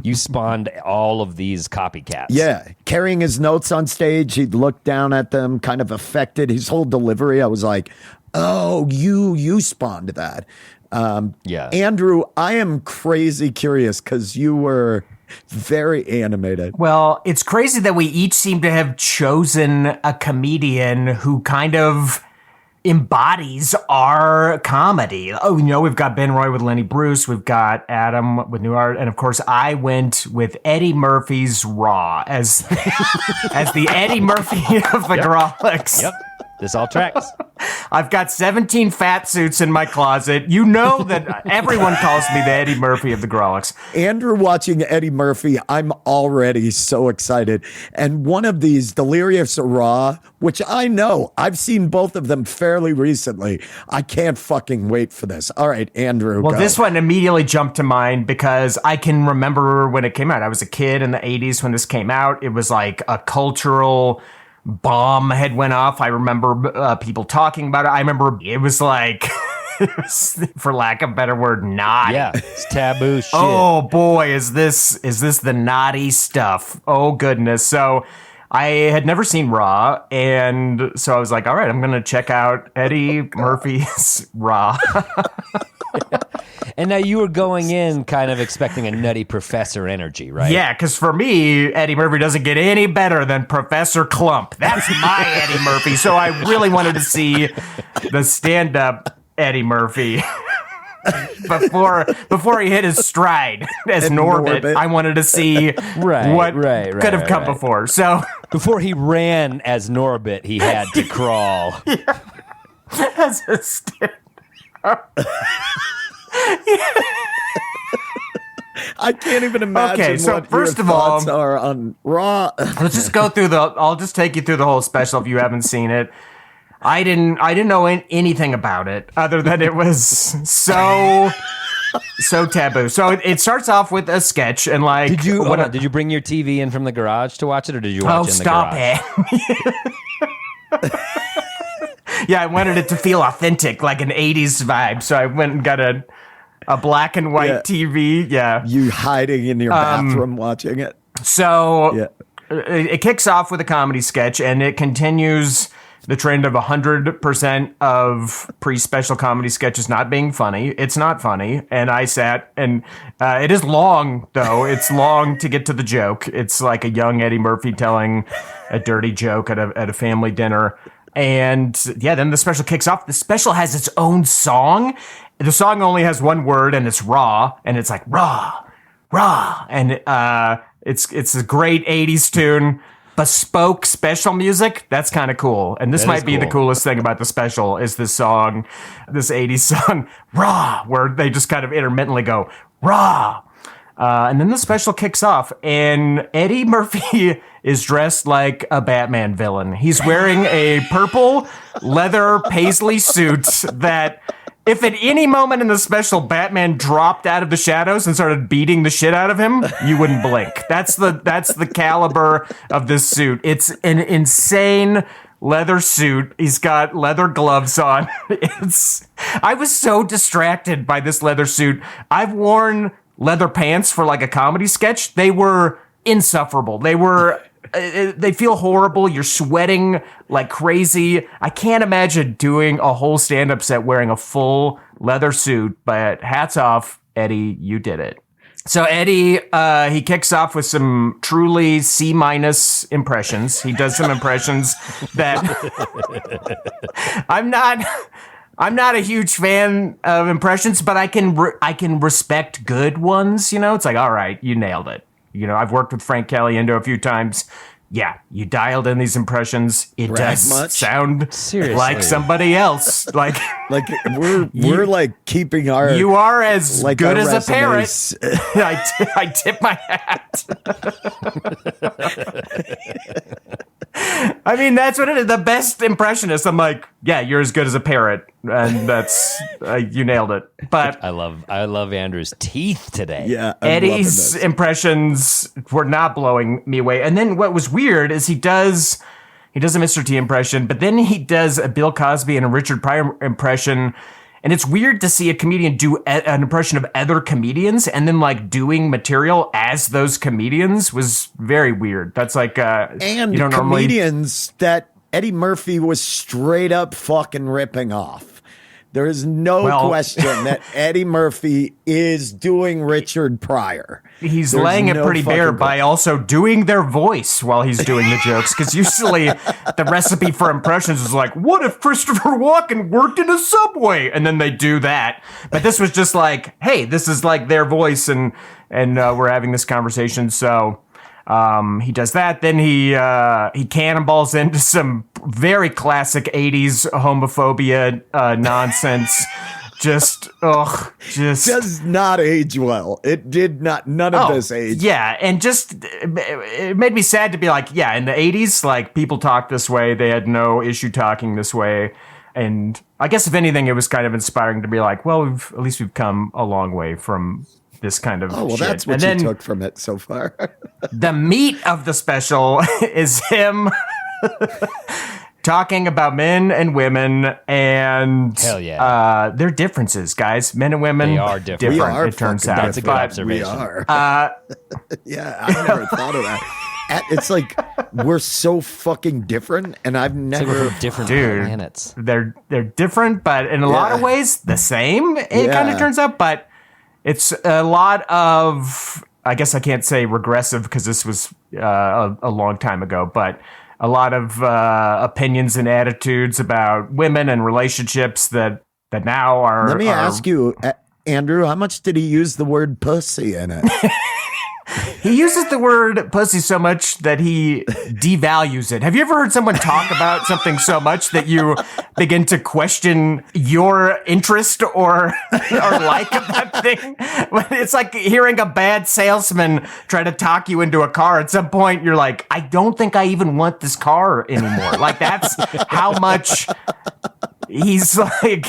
You spawned all of these copycats. Yeah. Carrying his notes on stage, he'd look down at them, kind of affected his whole delivery. I was like, oh, you spawned that. Yeah. Andrew, I am crazy curious because you were very animated. Well, it's crazy that we each seem to have chosen a comedian who kind of embodies our comedy. Oh, we've got Ben Roy with Lenny Bruce, we've got Adam with Newhart, and of course I went with Eddie Murphy's Raw as the Eddie Murphy of the Grolics. Yep. This all tracks. I've got 17 fat suits in my closet. You know that everyone calls me the Eddie Murphy of the Grolics. Andrew watching Eddie Murphy, I'm already so excited. And one of these, Delirious or Raw, which I know, I've seen both of them fairly recently. I can't fucking wait for this. All right, Andrew, well, go. This one immediately jumped to mind because I can remember when it came out. I was a kid in the 80s when this came out. It was like a cultural bomb had went off. I remember people talking about it. I remember it was like, for lack of a better word, naughty. Yeah, it's taboo shit. Oh boy, is this the naughty stuff? Oh goodness. So I had never seen Raw, and so I was like, all right, I'm going to check out Eddie Murphy's Raw. And now you were going in kind of expecting a nutty professor energy, right? Yeah, because for me, Eddie Murphy doesn't get any better than Professor Clump. That's my Eddie Murphy. So I really wanted to see the stand-up Eddie Murphy before he hit his stride as Norbit. I wanted to see what could have come before. So before he ran as Norbit, he had to crawl. Yeah. As a stand-up. I can't even imagine Okay, so what first your of all- thoughts are on Raw. Let's just go through I'll just take you through the whole special if you haven't seen it. I didn't know anything about it other than it was so taboo. So it starts off with a sketch and like. Did you bring your TV in from the garage to watch it, or did you watch it in the stop garage? it. Yeah, I wanted it to feel authentic, like an 80s vibe. So I went and got a black and white TV. Yeah. You hiding in your bathroom watching it. So it kicks off with a comedy sketch and it continues the trend of 100% of pre-special comedy sketches not being funny. It's not funny. And I sat and it is long, though. It's long to get to the joke. It's like a young Eddie Murphy telling a dirty joke at a family dinner. And yeah, then the special kicks off. The special has its own song. The song only has one word and it's raw. And it's like raw, raw. And it's a great 80s tune. Bespoke special music, that's kind of cool. And this might be the coolest thing about the special is this song, this 80s song, Raw, where they just kind of intermittently go, Raw. And then the special kicks off, and Eddie Murphy is dressed like a Batman villain. He's wearing a purple leather paisley suit that... If at any moment in the special Batman dropped out of the shadows and started beating the shit out of him, you wouldn't blink. That's the caliber of this suit. It's an insane leather suit. He's got leather gloves on. I was so distracted by this leather suit. I've worn leather pants for like a comedy sketch. They were insufferable. They feel horrible. You're sweating like crazy. I can't imagine doing a whole stand-up set wearing a full leather suit, but hats off, Eddie, you did it. So Eddie, he kicks off with some truly C- impressions. He does some impressions that I'm not a huge fan of impressions, but I can respect good ones. You know, it's like, all right, you nailed it. You know, I've worked with Frank Caliendo a few times. Yeah, you dialed in these impressions. It does sound like somebody else. Like we're like keeping our. You are as like good as a parrot. I tip my hat. I mean, that's what it is. The best impressionist. I'm like, yeah, you're as good as a parrot, and that's you nailed it. But I love Andrew's teeth today. Yeah, Eddie's impressions were not blowing me away. And then what was weird is he does a Mr. T impression, but then he does a Bill Cosby and a Richard Pryor impression. And it's weird to see a comedian do an impression of other comedians and then like doing material as those comedians was very weird. That's like and you don't comedians that Eddie Murphy was straight up fucking ripping off. There is no question that Eddie Murphy is doing Richard Pryor. He's laying it pretty bare by also doing their voice while he's doing the jokes. Because usually the recipe for impressions is like, what if Christopher Walken worked in a subway? And then they do that. But this was just like, hey, this is like their voice and we're having this conversation. So he does that. Then he cannonballs into some very classic 80s homophobia nonsense. Just does not age well. It did not. None of this age. Yeah, and just it made me sad to be like, yeah, in the 80s, like people talked this way. They had no issue talking this way. And I guess if anything, it was kind of inspiring to be like, well, at least we've come a long way from this kind of shit. That's what you took from it so far. The meat of the special is him talking about men and women and hell yeah, their differences, guys. Men and women, they are different. We are, it turns out. That's a good observation. We are. Yeah, I never thought of that. It's like we're so fucking different, and I've never from different planets. They're different, but in a lot of ways the same. It kind of turns out, but it's a lot of. I guess I can't say regressive because this was a long time ago, but a lot of opinions and attitudes about women and relationships that now are. Let me ask you, Andrew, how much did he use the word pussy in it? He uses the word pussy so much that he devalues it. Have you ever heard someone talk about something so much that you begin to question your interest or like of that thing? It's like hearing a bad salesman try to talk you into a car. At some point, you're like, I don't think I even want this car anymore. Like, that's how much he's like...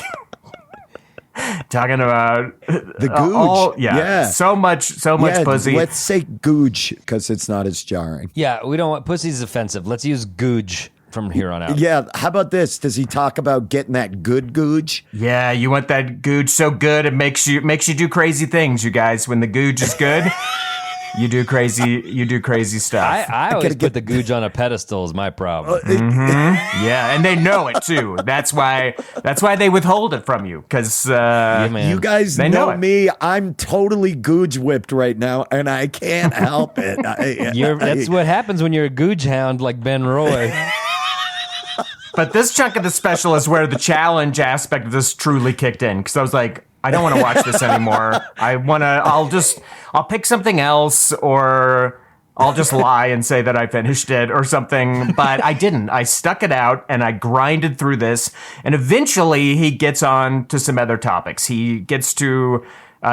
Talking about the googe. Yeah. So much pussy. Let's say googe because it's not as jarring. Yeah, we don't want pussy's offensive. Let's use googe from here on out. Yeah, how about this? Does he talk about getting that good googe? Yeah, you want that googe so good it makes you do crazy things, you guys. When the googe is good, you do crazy stuff. I always put the googe on a pedestal is my problem. Yeah, and they know it too. That's why they withhold it from you because you guys know me. I'm totally googe whipped right now, and I can't help it. That's what happens when you're a googe hound like Ben Roy. But this chunk of the special is where the challenge aspect of this truly kicked in because I was like, I don't want to watch this anymore. I'll pick something else or I'll just lie and say that I finished it or something. But I didn't. I stuck it out and I grinded through this. And eventually he gets on to some other topics. He gets to...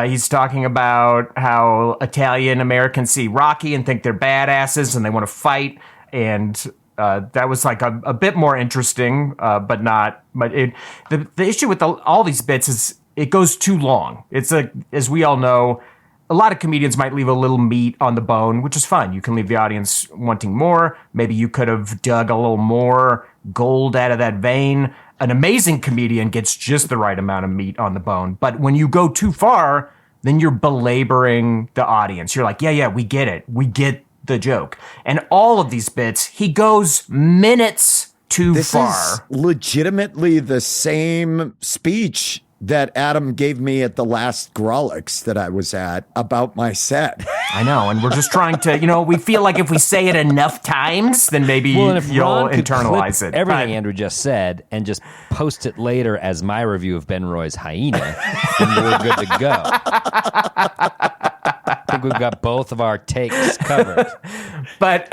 he's talking about how Italian Americans see Rocky and think they're badasses and they want to fight. And that was like a bit more interesting, but not. But the issue with all these bits is it goes too long. It's as we all know, a lot of comedians might leave a little meat on the bone, which is fine. You can leave the audience wanting more. Maybe you could have dug a little more gold out of that vein. An amazing comedian gets just the right amount of meat on the bone. But when you go too far, then you're belaboring the audience. You're like, yeah, we get it. We get the joke. And all of these bits, he goes minutes too far. This is legitimately the same speech that Adam gave me at the last Grolix that I was at about my set. I know, and we're just trying to, we feel like if we say it enough times, then maybe you'll internalize it. Everything Andrew just said and just post it later as my review of Ben Roy's Hyena, and we're good to go. I think we've got both of our takes covered. But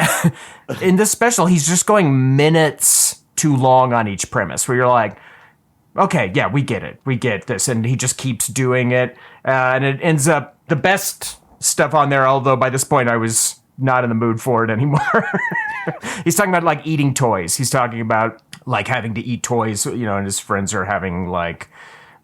in this special, he's just going minutes too long on each premise, where you're like, okay, yeah, we get it. We get this. And he just keeps doing it. And it ends up the best stuff on there, although by this point I was not in the mood for it anymore. He's talking about like eating toys. He's talking about like having to eat toys, and his friends are having like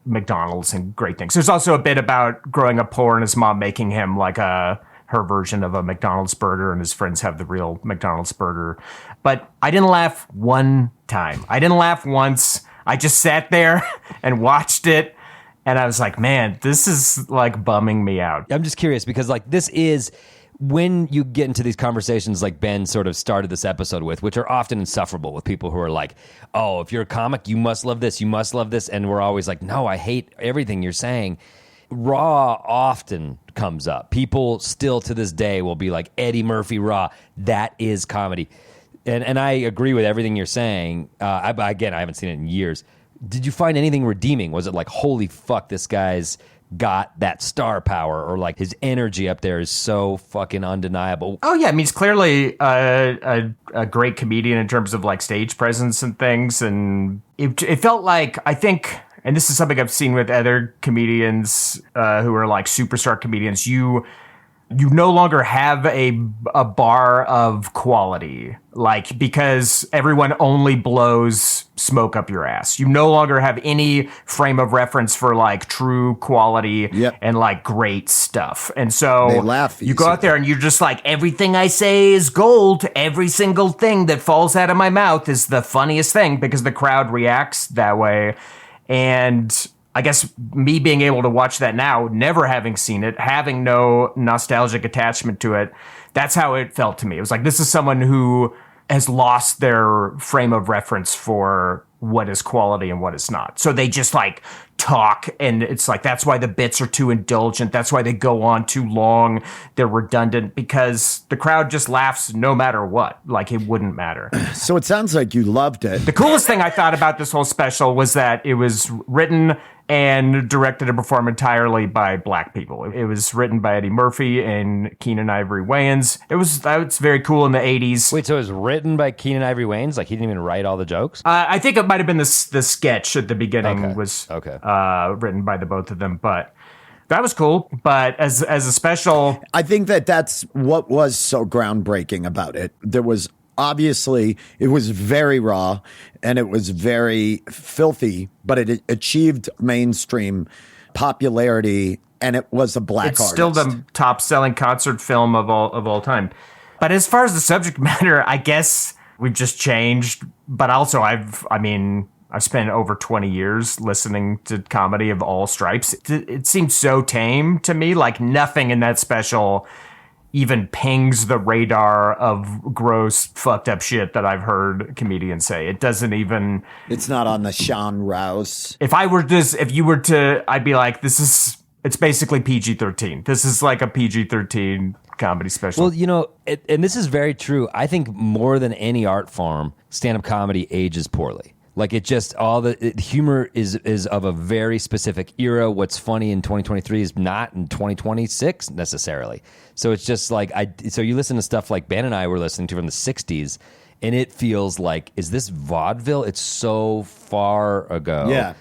McDonald's and great things. There's also a bit about growing up poor and his mom making him like her version of a McDonald's burger, and his friends have the real McDonald's burger. But I didn't laugh one time. I didn't laugh once. I just sat there and watched it, and I was like, man, this is like bumming me out. I'm just curious because like this is when you get into these conversations like Ben sort of started this episode with, which are often insufferable with people who are like, oh, if you're a comic, you must love this, you must love this. And we're always like, no, I hate everything you're saying. Raw often comes up. People still to this day will be like, Eddie Murphy Raw, that is comedy. And I agree with everything you're saying. I haven't seen it in years. Did you find anything redeeming? Was it like, holy fuck, this guy's got that star power, or like his energy up there is so fucking undeniable? Oh yeah, I mean, he's clearly a great comedian in terms of like stage presence and things. And it felt like, I think, and this is something I've seen with other comedians who are like superstar comedians, you no longer have a bar of quality, like, because everyone only blows smoke up your ass. You no longer have any frame of reference for like true quality and like great stuff. And so they laugh you go out there and you're just like, everything I say is gold. Every single thing that falls out of my mouth is the funniest thing, because the crowd reacts that way. And I guess me being able to watch that now, never having seen it, having no nostalgic attachment to it, that's how it felt to me. It was like, this is someone who has lost their frame of reference for what is quality and what is not. So they just like talk, and it's like, that's why the bits are too indulgent. That's why they go on too long. They're redundant, because the crowd just laughs no matter what. Like, it wouldn't matter. So it sounds like you loved it. The coolest thing I thought about this whole special was that it was written and directed and performed entirely by black people. It was written by Eddie Murphy and Keenan Ivory Wayans. It's very cool in the 80s. Wait, so it was written by Keenan Ivory Wayans? Like he didn't even write all the jokes? I think it might have been the sketch at the beginning was written by the both of them, but that was cool. But as a special, I think that's what was so groundbreaking about it. There was obviously, it was very raw and it was very filthy, but it achieved mainstream popularity, and it was a black artist. It's still the top selling concert film of all time. But as far as the subject matter, I guess we've just changed. But also, I've spent over 20 years listening to comedy of all stripes. It seems so tame to me, like nothing in that special even pings the radar of gross, fucked up shit that I've heard comedians say. It doesn't even... It's not on the Sean Rouse. If you were to, I'd be like, it's basically PG-13. This is like a PG-13 comedy special. Well, and this is very true. I think more than any art form, stand-up comedy ages poorly. Like it just humor is of a very specific era. What's funny in 2023 is not in 2026 necessarily. So it's just like so you listen to stuff like Ben and I were listening to from the 60s, and it feels like, is this vaudeville? It's so far ago. Yeah.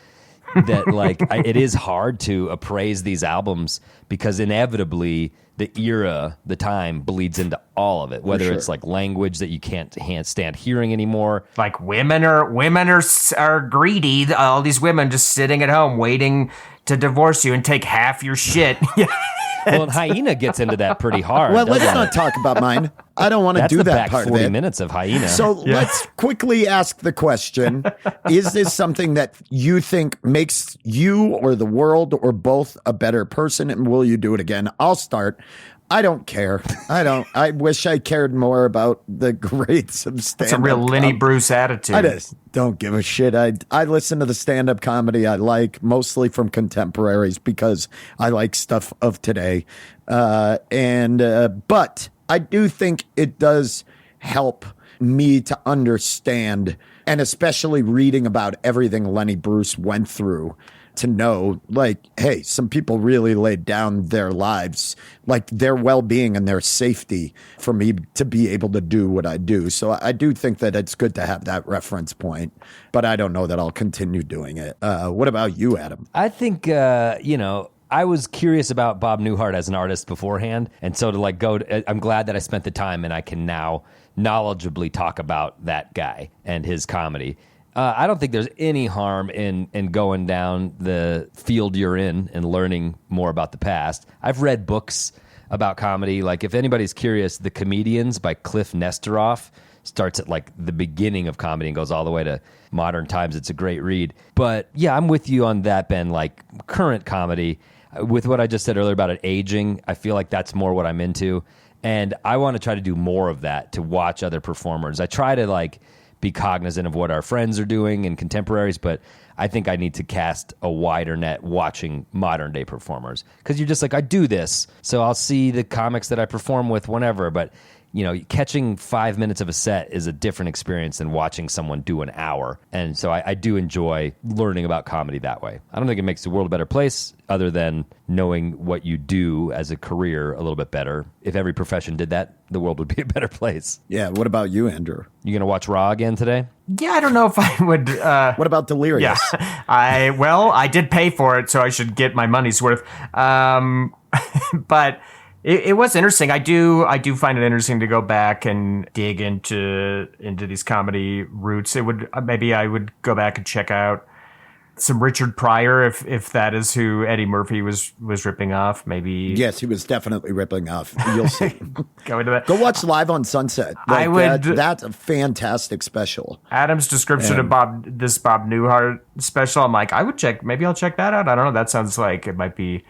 That like it is hard to appraise these albums because inevitably the era, the time bleeds into all of it. Whether it's like language that you can't stand hearing anymore. Like women are greedy. All these women just sitting at home waiting to divorce you and take half your shit. Well, and Hyena gets into that pretty hard. Well, let's not talk about mine. I don't want to do that part of it. That's the back 40 minutes of Hyena. So let's quickly ask the question, is this something that you think makes you or the world or both a better person, and will you do it again? I'll start. I don't care. I wish I cared more about the grades of stand-up. That's a real Lenny Bruce attitude. I just don't give a shit. I listen to the stand-up comedy I like, mostly from contemporaries, because I like stuff of today. But I do think it does help me to understand, and especially reading about everything Lenny Bruce went through, to know, like, hey, some people really laid down their lives, like their well-being and their safety, for me to be able to do what I do. So I do think that it's good to have that reference point, but I don't know that I'll continue doing it. What about you, Adam? I think, I was curious about Bob Newhart as an artist beforehand. And so I'm glad that I spent the time and I can now knowledgeably talk about that guy and his comedy. I don't think there's any harm in going down the field you're in and learning more about the past. I've read books about comedy. Like, if anybody's curious, The Comedians by Cliff Nesteroff starts at like the beginning of comedy and goes all the way to modern times. It's a great read. But yeah, I'm with you on that, Ben. Like, current comedy, with what I just said earlier about it aging, I feel like that's more what I'm into. And I want to try to do more of that, to watch other performers. I try to be cognizant of what our friends are doing and contemporaries, but I think I need to cast a wider net watching modern day performers. Because you're just like, I do this, so I'll see the comics that I perform with whenever, but catching 5 minutes of a set is a different experience than watching someone do an hour. And so I do enjoy learning about comedy that way. I don't think it makes the world a better place, other than knowing what you do as a career a little bit better. If every profession did that, the world would be a better place. Yeah. What about you, Andrew? You going to watch Raw again today? Yeah, I don't know if I would. What about Delirious? Yeah, I did pay for it, so I should get my money's worth. But it was interesting. I do find it interesting to go back and dig into these comedy roots. Maybe I would go back and check out some Richard Pryor, if that is who Eddie Murphy was ripping off. Maybe. Yes, he was definitely ripping off. You'll see. Go into that. Go watch Live on Sunset. I would. That's a fantastic special. Adam's description of Bob Newhart special, I'm like, maybe I'll check that out. I don't know. That sounds like it might be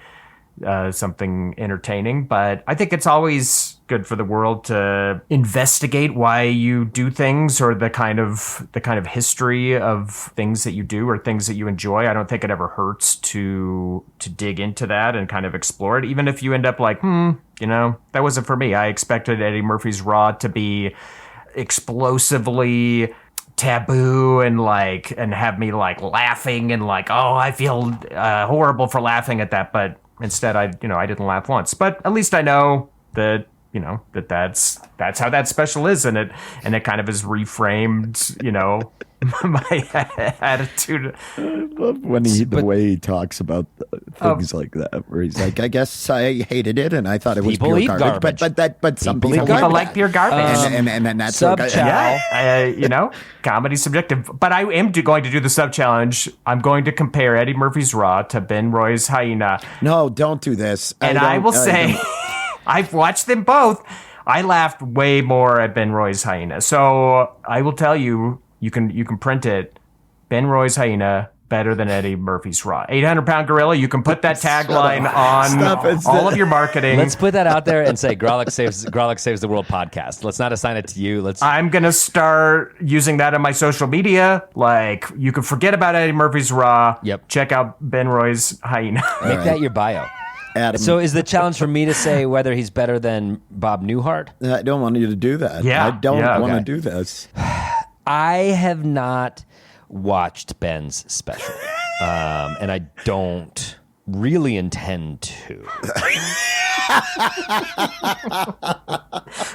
something entertaining, but I think it's always good for the world to investigate why you do things, or the kind of history of things that you do or things that you enjoy. I don't think it ever hurts to dig into that and kind of explore it, even if you end up like, that wasn't for me. I expected Eddie Murphy's Raw to be explosively taboo and have me like laughing and like, oh, I feel horrible for laughing at that. But instead, I didn't laugh once. But at least I know that that's how that special is, and it kind of has reframed, my attitude. I love when the way he talks about things like that, where he's like, I guess I hated it and I thought it was People pure eat garbage. But some people like pure garbage. And that's Sub-chow. okay. Yeah, comedy's subjective. But I am going to do the sub-challenge. I'm going to compare Eddie Murphy's Raw to Ben Roy's Hyena. No, don't do this. And I will say, I've watched them both. I laughed way more at Ben Roy's Hyena. So I will tell you, you can print it. Ben Roy's Hyena better than Eddie Murphy's Raw. 800-pound gorilla. You can put that tagline on all of your marketing. Let's put that out there and say Grolic saves the world podcast. Let's not assign it to you. I'm gonna start using that on my social media. Like, you can forget about Eddie Murphy's Raw. Yep. Check out Ben Roy's Hyena. Make that your bio. Adam. So is the challenge for me to say whether he's better than Bob Newhart? I don't want you to do that. Yeah. I don't want to okay. do this. I have not watched Ben's special, and I don't really intend to.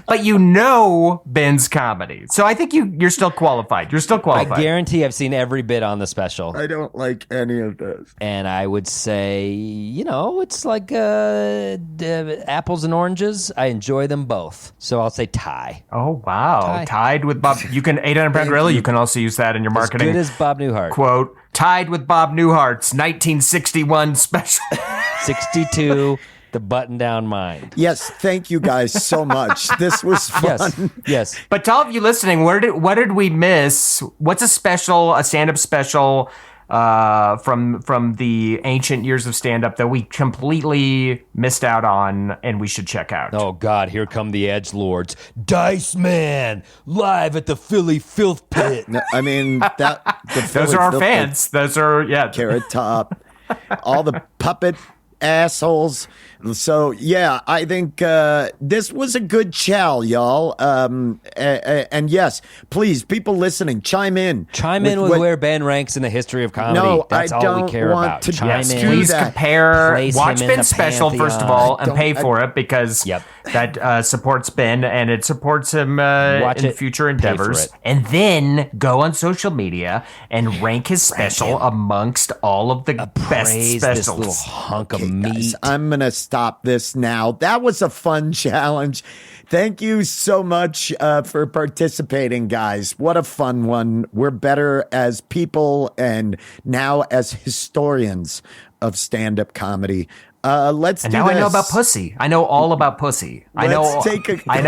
But Ben's comedy. So I think you're still qualified. You're still qualified. I guarantee I've seen every bit on the special. I don't like any of this. And I would say, it's like apples and oranges. I enjoy them both. So I'll say tie. Oh, wow. Tied with Bob. You can 800-pound gorilla. You can also use that in your marketing. As good as Bob Newhart. Quote, tied with Bob Newhart's 1961 special. 62, The Button-Down Mind. Yes, thank you guys so much. This was fun. Yes. But to all of you listening, what did we miss? What's a stand-up special from the ancient years of stand-up that we completely missed out on and we should check out? Oh, God, here come the edgelords. Dice Man, live at the Philly Filth Pit. No, I mean, those are our fans. Those are, Carrot Top, all the puppet assholes. So, yeah, I think this was a good chow, y'all. And yes, please, people listening, chime in. Chime in with where Ben ranks in the history of comedy. No, that's I all don't we care want about. to Chime do in. Please that. compare, Place watch him in Ben's the special first of all, and pay for it because that supports Ben and it supports him in future endeavors. And then go on social media and rank his special amongst all of the best specials. This little hunk of meat. Guys, I'm going to stop this now. That was a fun challenge. Thank you so much for participating, guys. What a fun one. We're better as people and now as historians of stand-up comedy. Let's and do now this. I know about pussy. I know all about pussy. I know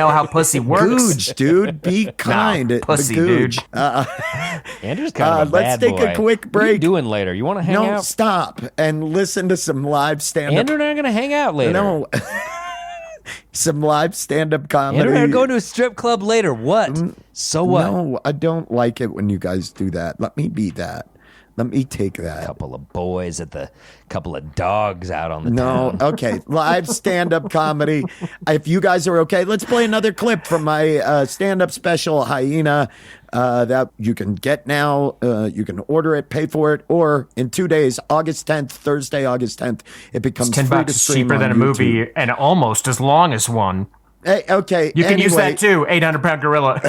how pussy works. Googe, dude. Be kind. No, pussy, Googe. Dude. Andrew's kind of a let's bad take boy. a quick break. What are you doing later? You want to hang out? No, stop and listen to some live stand-up. Andrew and I are going to hang out later. No. Some live stand-up comedy. Andrew and I are going to a strip club later. What? So what? No, I don't like it when you guys do that. Let me be that. Let me take that. Couple of boys at the couple of dogs out on the No, town. okay. Live stand-up comedy. If you guys are okay, let's play another clip from my stand-up special, Hyena, that you can get now. You can order it, pay for it, or in 2 days, August 10th, Thursday, August 10th, it becomes $10 free to is stream cheaper on than a YouTube. movie and almost as long as one. Hey, okay. You can use anyway, that too, 800-pound gorilla.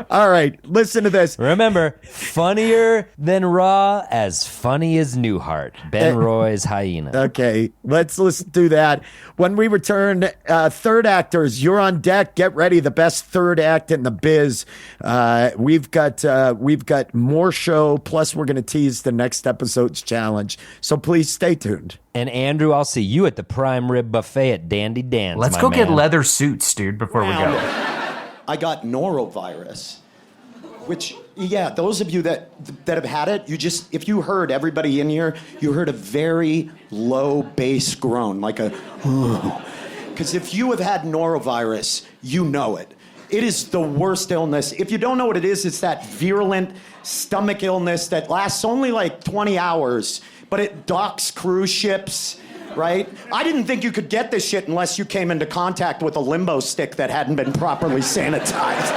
All right, listen to this. Remember, funnier than Raw, as funny as Newhart. Ben Roy's Hyena. Okay, let's listen to that. When we return, third actors, you're on deck. Get ready, the best third act in the biz. We've got more show. Plus, we're going to tease the next episode's challenge. So please stay tuned. And Andrew, I'll see you at the Prime Rib Buffet at Dandy Dan's. Let's go get leather suits, dude, before we go. I got norovirus, which, yeah, those of you that have had it, if you heard everybody in here, you heard a very low bass groan, like a, because if you have had norovirus, you know it. It is the worst illness. If you don't know what it is, it's that virulent stomach illness that lasts only like 20 hours, but it docks cruise ships. Right? I didn't think you could get this shit unless you came into contact with a limbo stick that hadn't been properly sanitized.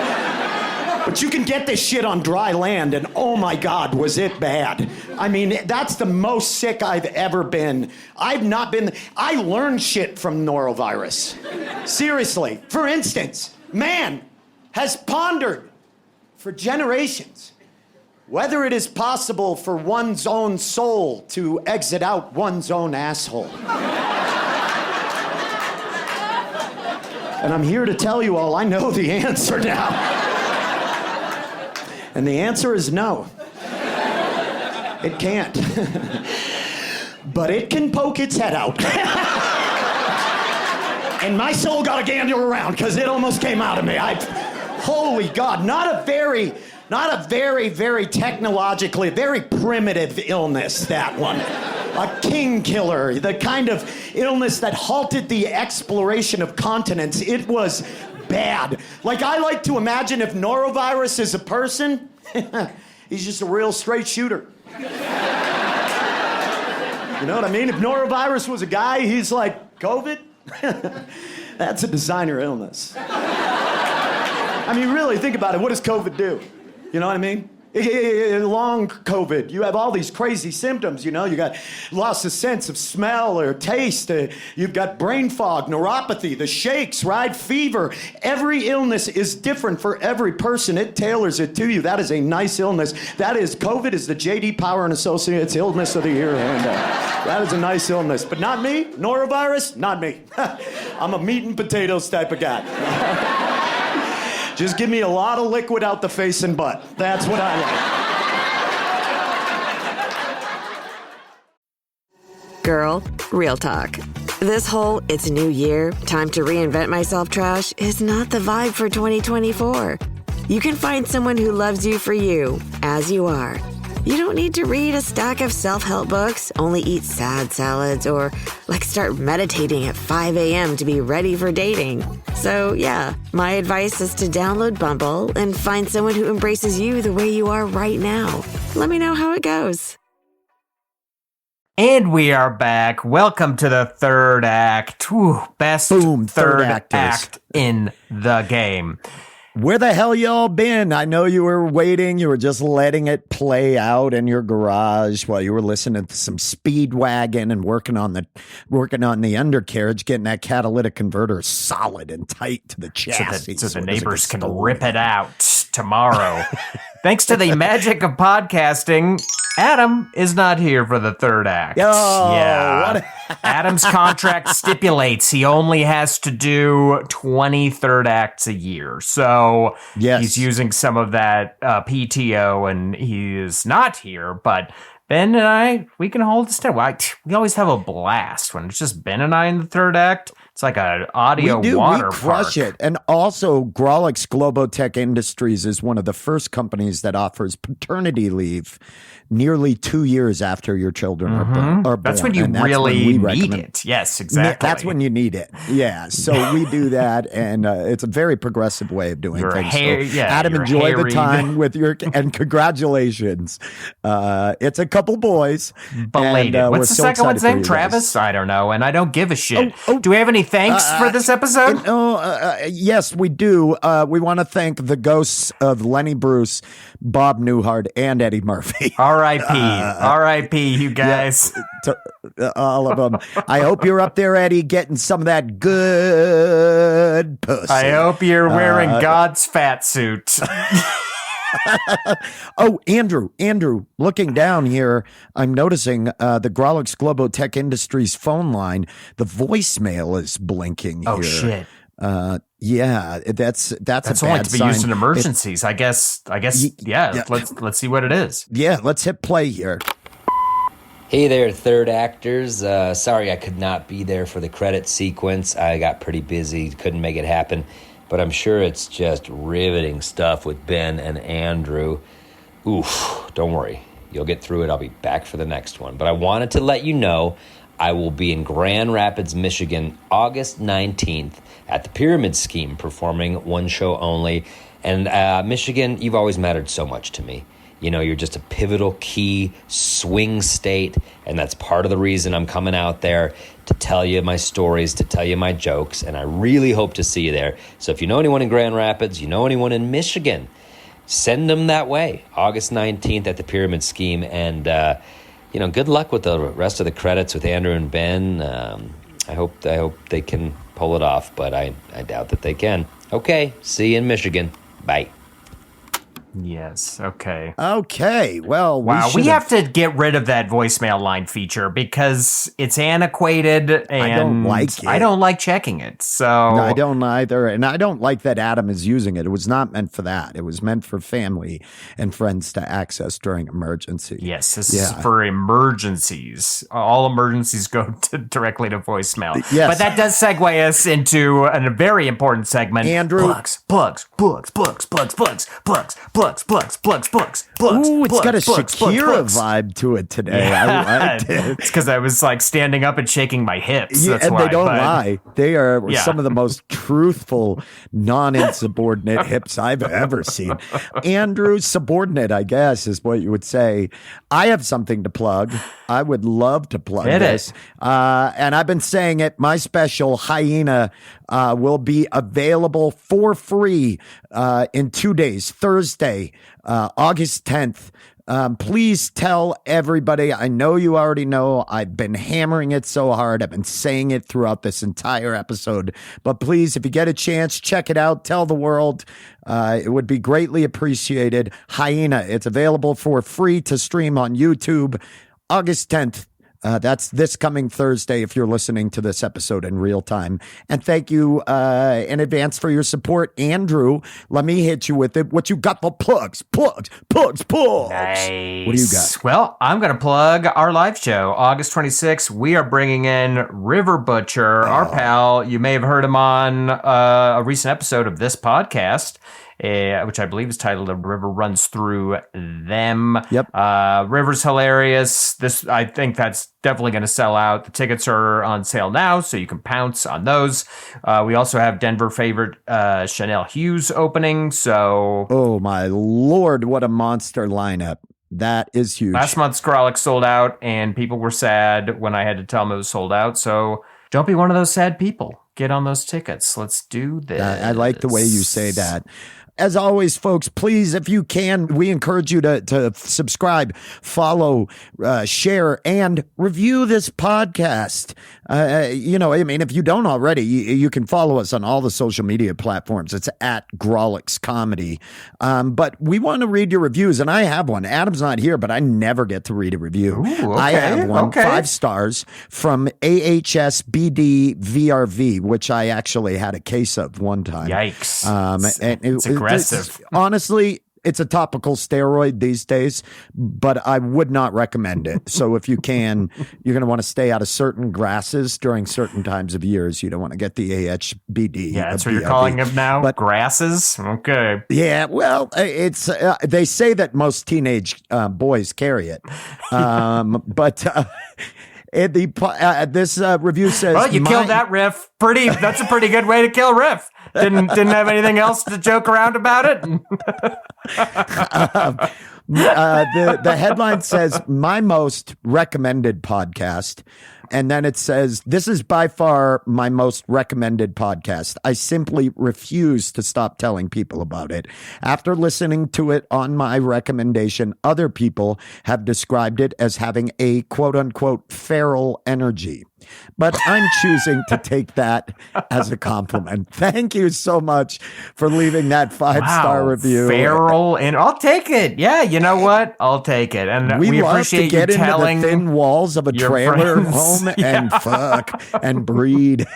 But you can get this shit on dry land, and oh my God, was it bad. I mean, that's the most sick I've ever been. I learned shit from norovirus. Seriously. For instance, man has pondered for generations whether it is possible for one's own soul to exit out one's own asshole. And I'm here to tell you all, I know the answer now. And the answer is no. It can't. But it can poke its head out. And my soul got a gander around because it almost came out of me. Holy God, not a very, very technologically, very primitive illness, that one. A king killer, the kind of illness that halted the exploration of continents. It was bad. Like, I like to imagine if norovirus is a person, he's just a real straight shooter. You know what I mean? If norovirus was a guy, he's like, COVID? That's a designer illness. I mean, really, think about it. What does COVID do? You know what I mean? Long COVID, you have all these crazy symptoms, you know? You got loss of sense of smell or taste. You've got brain fog, neuropathy, the shakes, right? Fever. Every illness is different for every person. It tailors it to you. That is a nice illness. That is, COVID is the J.D. Power and Associates Illness of the Year. And that is a nice illness. But not me. Norovirus, not me. I'm a meat and potatoes type of guy. Just give me a lot of liquid out the face and butt. That's what I like. Girl, real talk. This whole it's new year, time to reinvent myself trash is not the vibe for 2024. You can find someone who loves you for you, as you are. You don't need to read a stack of self-help books, only eat sad salads, or start meditating at 5 a.m. to be ready for dating. So yeah, my advice is to download Bumble and find someone who embraces you the way you are right now. Let me know how it goes. And we are back. Welcome to the third act. Whew, best third act in the game. Where the hell y'all been? I know you were waiting. You were just letting it play out in your garage while you were listening to some Speedwagon and working on the undercarriage, getting that catalytic converter solid and tight to the chassis. So the neighbors can rip it out tomorrow. Thanks to the magic of podcasting, Adam is not here for the third act. Adam's contract stipulates he only has to do 20 third acts a year. So he's using some of that PTO, and he is not here. But Ben and I, we can hold it down. We always have a blast when it's just Ben and I in the third act. It's like an audio water We crush park. it. And also, Grawlix Globotech Industries is one of the first companies that offers paternity leave nearly 2 years after your children are born. That's when you really need it. Yes, exactly. That's when you need it. Yeah. So we do that, and it's a very progressive way of doing things. Adam, enjoy the time with and congratulations. It's a couple boys. Belated. What's the second one's name? Travis? I don't know, and I don't give a shit. Do we have any thanks for this episode? Yes, we do. We want to thank the ghosts of Lenny Bruce, Bob Newhart, and Eddie Murphy. R.I.P. R.I.P. You guys. All of them. I hope you're up there, Eddie, getting some of that good pussy. I hope you're wearing God's fat suit. Oh, Andrew, looking down here, I'm noticing the Grawlix Globotech Industries phone line, the voicemail is blinking here. Oh, shit. Yeah, that's a bad only to be sign. used in emergencies. I guess. Yeah. Let's see what it is. Yeah, let's hit play here. Hey there, third actors. Sorry I could not be there for the credit sequence. I got pretty busy, couldn't make it happen. But I'm sure it's just riveting stuff with Ben and Andrew. Oof, don't worry. You'll get through it. I'll be back for the next one. But I wanted to let you know I will be in Grand Rapids, Michigan, August 19th at the Pyramid Scheme, performing one show only. And Michigan, you've always mattered so much to me. You know, you're just a pivotal key swing state, and that's part of the reason I'm coming out there to tell you my stories, to tell you my jokes, and I really hope to see you there. So if you know anyone in Grand Rapids, you know anyone in Michigan, send them that way. August 19th at the Pyramid Scheme. And, good luck with the rest of the credits with Andrew and Ben. I hope they can pull it off, but I doubt that they can. Okay, see you in Michigan. Bye. Yes. Okay. Okay. Well, Wow. We have to get rid of that voicemail line feature because it's antiquated and I don't like it. I don't like checking it. So No, I don't either. And I don't like that Adam is using it. It was not meant for that. It was meant for family and friends to access during emergency. Yes, this is for emergencies. All emergencies go directly to voicemail. Yes. But that does segue us into a very important segment. Andrew. Plugs. Ooh, It's got a Shakira vibe to it today. I liked it. It's because I was like standing up and shaking my hips. Yeah, That's and why. they don't lie. They are Yeah. some of the most truthful, non-insubordinate hips I've ever seen. Andrew, subordinate, I guess, is what you would say. I have something to plug. I would love to plug Hit this. And I've been saying it. My special, Hyena, will be available for free in 2 days, Thursday, August 10th. Please tell everybody. I know you already know. I've been hammering it so hard. I've been saying it throughout this entire episode. But please, if you get a chance, check it out. Tell the world. It would be greatly appreciated. Hyena. It's available for free to stream on YouTube August 10th. That's this coming Thursday if you're listening to this episode in real time. And thank you in advance for your support. Andrew, let me hit you with it. What you got for plugs? Plugs. Nice. What do you got? Well, I'm going to plug our live show, August 26th. We are bringing in River Butcher, our pal. You may have heard him on a recent episode of this podcast. Which I believe is titled "A River Runs Through Them." Yep. River's hilarious. I think that's definitely going to sell out. The tickets are on sale now, so you can pounce on those. We also have Denver favorite Chanel Hughes opening. So, oh my Lord, what a monster lineup! That is huge. Last month's Grolic sold out, and people were sad when I had to tell them it was sold out. So don't be one of those sad people. Get on those tickets. Let's do this. I like the way you say that. As always, folks, please, if you can, we encourage you to subscribe, follow, share, and review this podcast. If you don't already, you can follow us on all the social media platforms. It's at Grolix Comedy. But we want to read your reviews, and I have one. Adam's not here, but I never get to read a review. Ooh, okay, I have one, 5 stars, from AHSBDVRV, which I actually had a case of one time. Yikes. It's aggressive. Honestly, it's a topical steroid these days, but I would not recommend it. So if you can, you're going to want to stay out of certain grasses during certain times of years. You don't want to get the AHBD. Yeah, that's what you're calling them now? But grasses? Okay. Yeah, well, it's they say that most teenage boys carry it. This review says, well, you killed that riff. That's a pretty good way to kill riff. Didn't have anything else to joke around about it. The headline says, my most recommended podcast. And then it says, this is by far my most recommended podcast. I simply refuse to stop telling people about it. After listening to it on my recommendation, other people have described it as having a quote unquote feral energy. But I'm choosing to take that as a compliment. Thank you so much for leaving that 5-star review. Feral, and I'll take it. Yeah, you know what? I'll take it. And we love appreciate to get you telling into the thin walls of a trailer home and fuck and breed.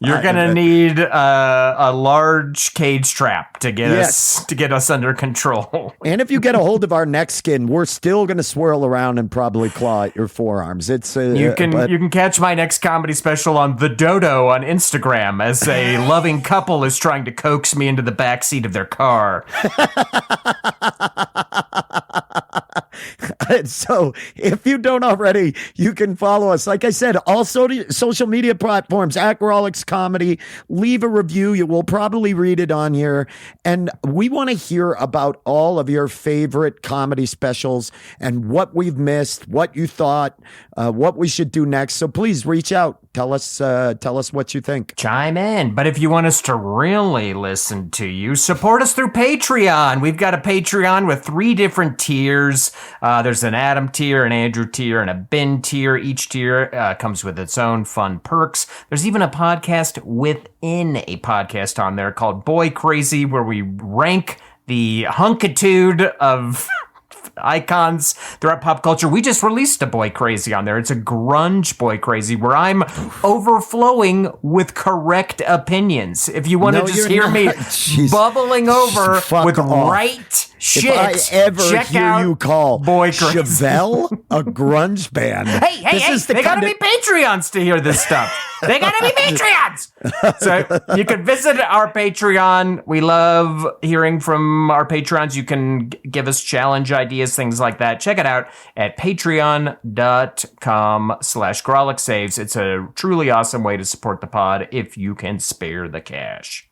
You're gonna need a large cage trap to get us under control. And if you get a hold of our neck skin, we're still gonna swirl around and probably claw at your forearms. You can catch my next comedy special on The Dodo on Instagram as a loving couple is trying to coax me into the backseat of their car. So if you don't already, you can follow us. Like I said, all social media platforms, at Grolix Comedy. Leave a review. You will probably read it on here. And we want to hear about all of your favorite comedy specials and what we've missed, what you thought, what we should do next. So please reach out Tell us what you think. Chime in. But if you want us to really listen to you, support us through Patreon. We've got a Patreon with 3 different tiers. There's an Adam tier, an Andrew tier, and a Ben tier. Each tier comes with its own fun perks. There's even a podcast within a podcast on there called Boy Crazy, where we rank the hunkitude of icons throughout pop culture. We just released a Boy Crazy on there. It's a grunge Boy Crazy where I'm overflowing with correct opinions. If you want to just hear me bubbling over with right shit, if I ever check hear out you call Boy Crazy. Chevelle a grunge band, hey, they gotta be Patreons to hear this stuff. They gotta be Patreons. So you can visit our Patreon. We love hearing from our Patrons. You can give us challenge ideas, things like that. Check it out at patreon.com/GrawlixSaves. It's a truly awesome way to support the pod if you can spare the cash.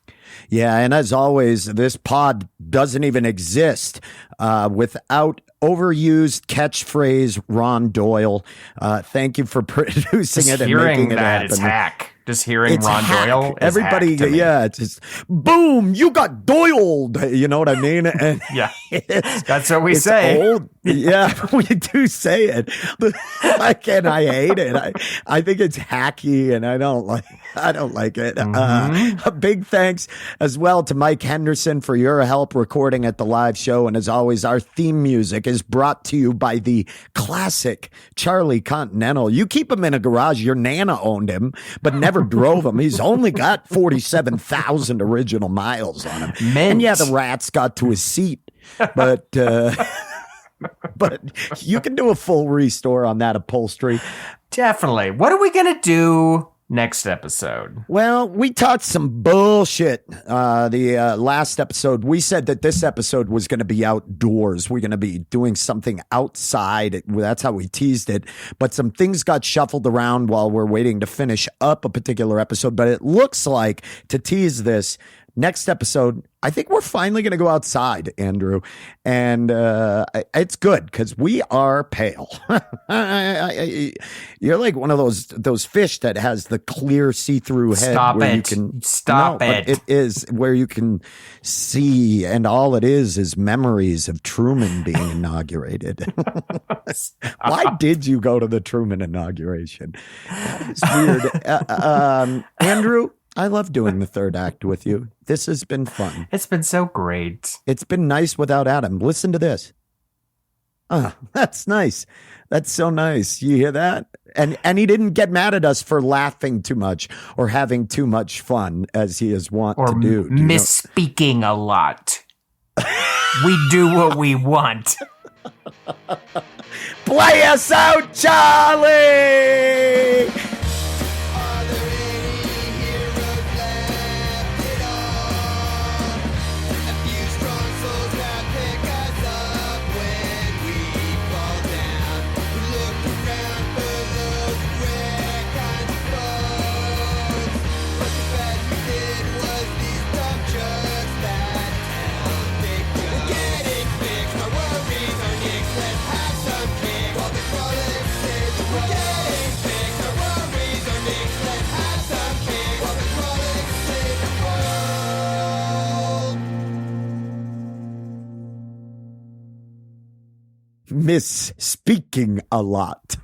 Yeah, and as always, this pod doesn't even exist without overused catchphrase Ron Doyle. Thank you for producing it and making it happen. It's hack. Just hearing it's Ron hack. Doyle is Everybody, hack to me. yeah, it's just, boom, you got Doyled. You know what I mean? And yeah, that's what we say. Old. Yeah, we do say it. And I hate it. I think it's hacky, and I don't like it. A big thanks as well to Mike Henderson for your help recording at the live show. And as always, our theme music is brought to you by the classic Charlie Continental. You keep him in a garage. Your Nana owned him, but never drove him. He's only got 47,000 original miles on him. Mint. And yeah, the rats got to his seat, but but you can do a full restore on that upholstery. Definitely. What are we gonna do next episode? Well, we talked some bullshit. The last episode, we said that this episode was going to be outdoors. We're going to be doing something outside. That's how we teased it. But some things got shuffled around while we're waiting to finish up a particular episode. But it looks like, to tease this, next episode, I think we're finally going to go outside, Andrew. And it's good because we are pale. You're like one of those fish that has the clear see-through head. Stop where it. You can, Stop it. It is where you can see, and all it is memories of Truman being inaugurated. Why did you go to the Truman inauguration? It's weird. Andrew, I love doing the third act with you. This has been fun. It's been so great. It's been nice without Adam. Listen to this. That's nice. That's so nice. You hear that? And he didn't get mad at us for laughing too much or having too much fun, as he is wont to do. Misspeaking a lot. We do what we want. Play us out, Charlie! Miss speaking a lot.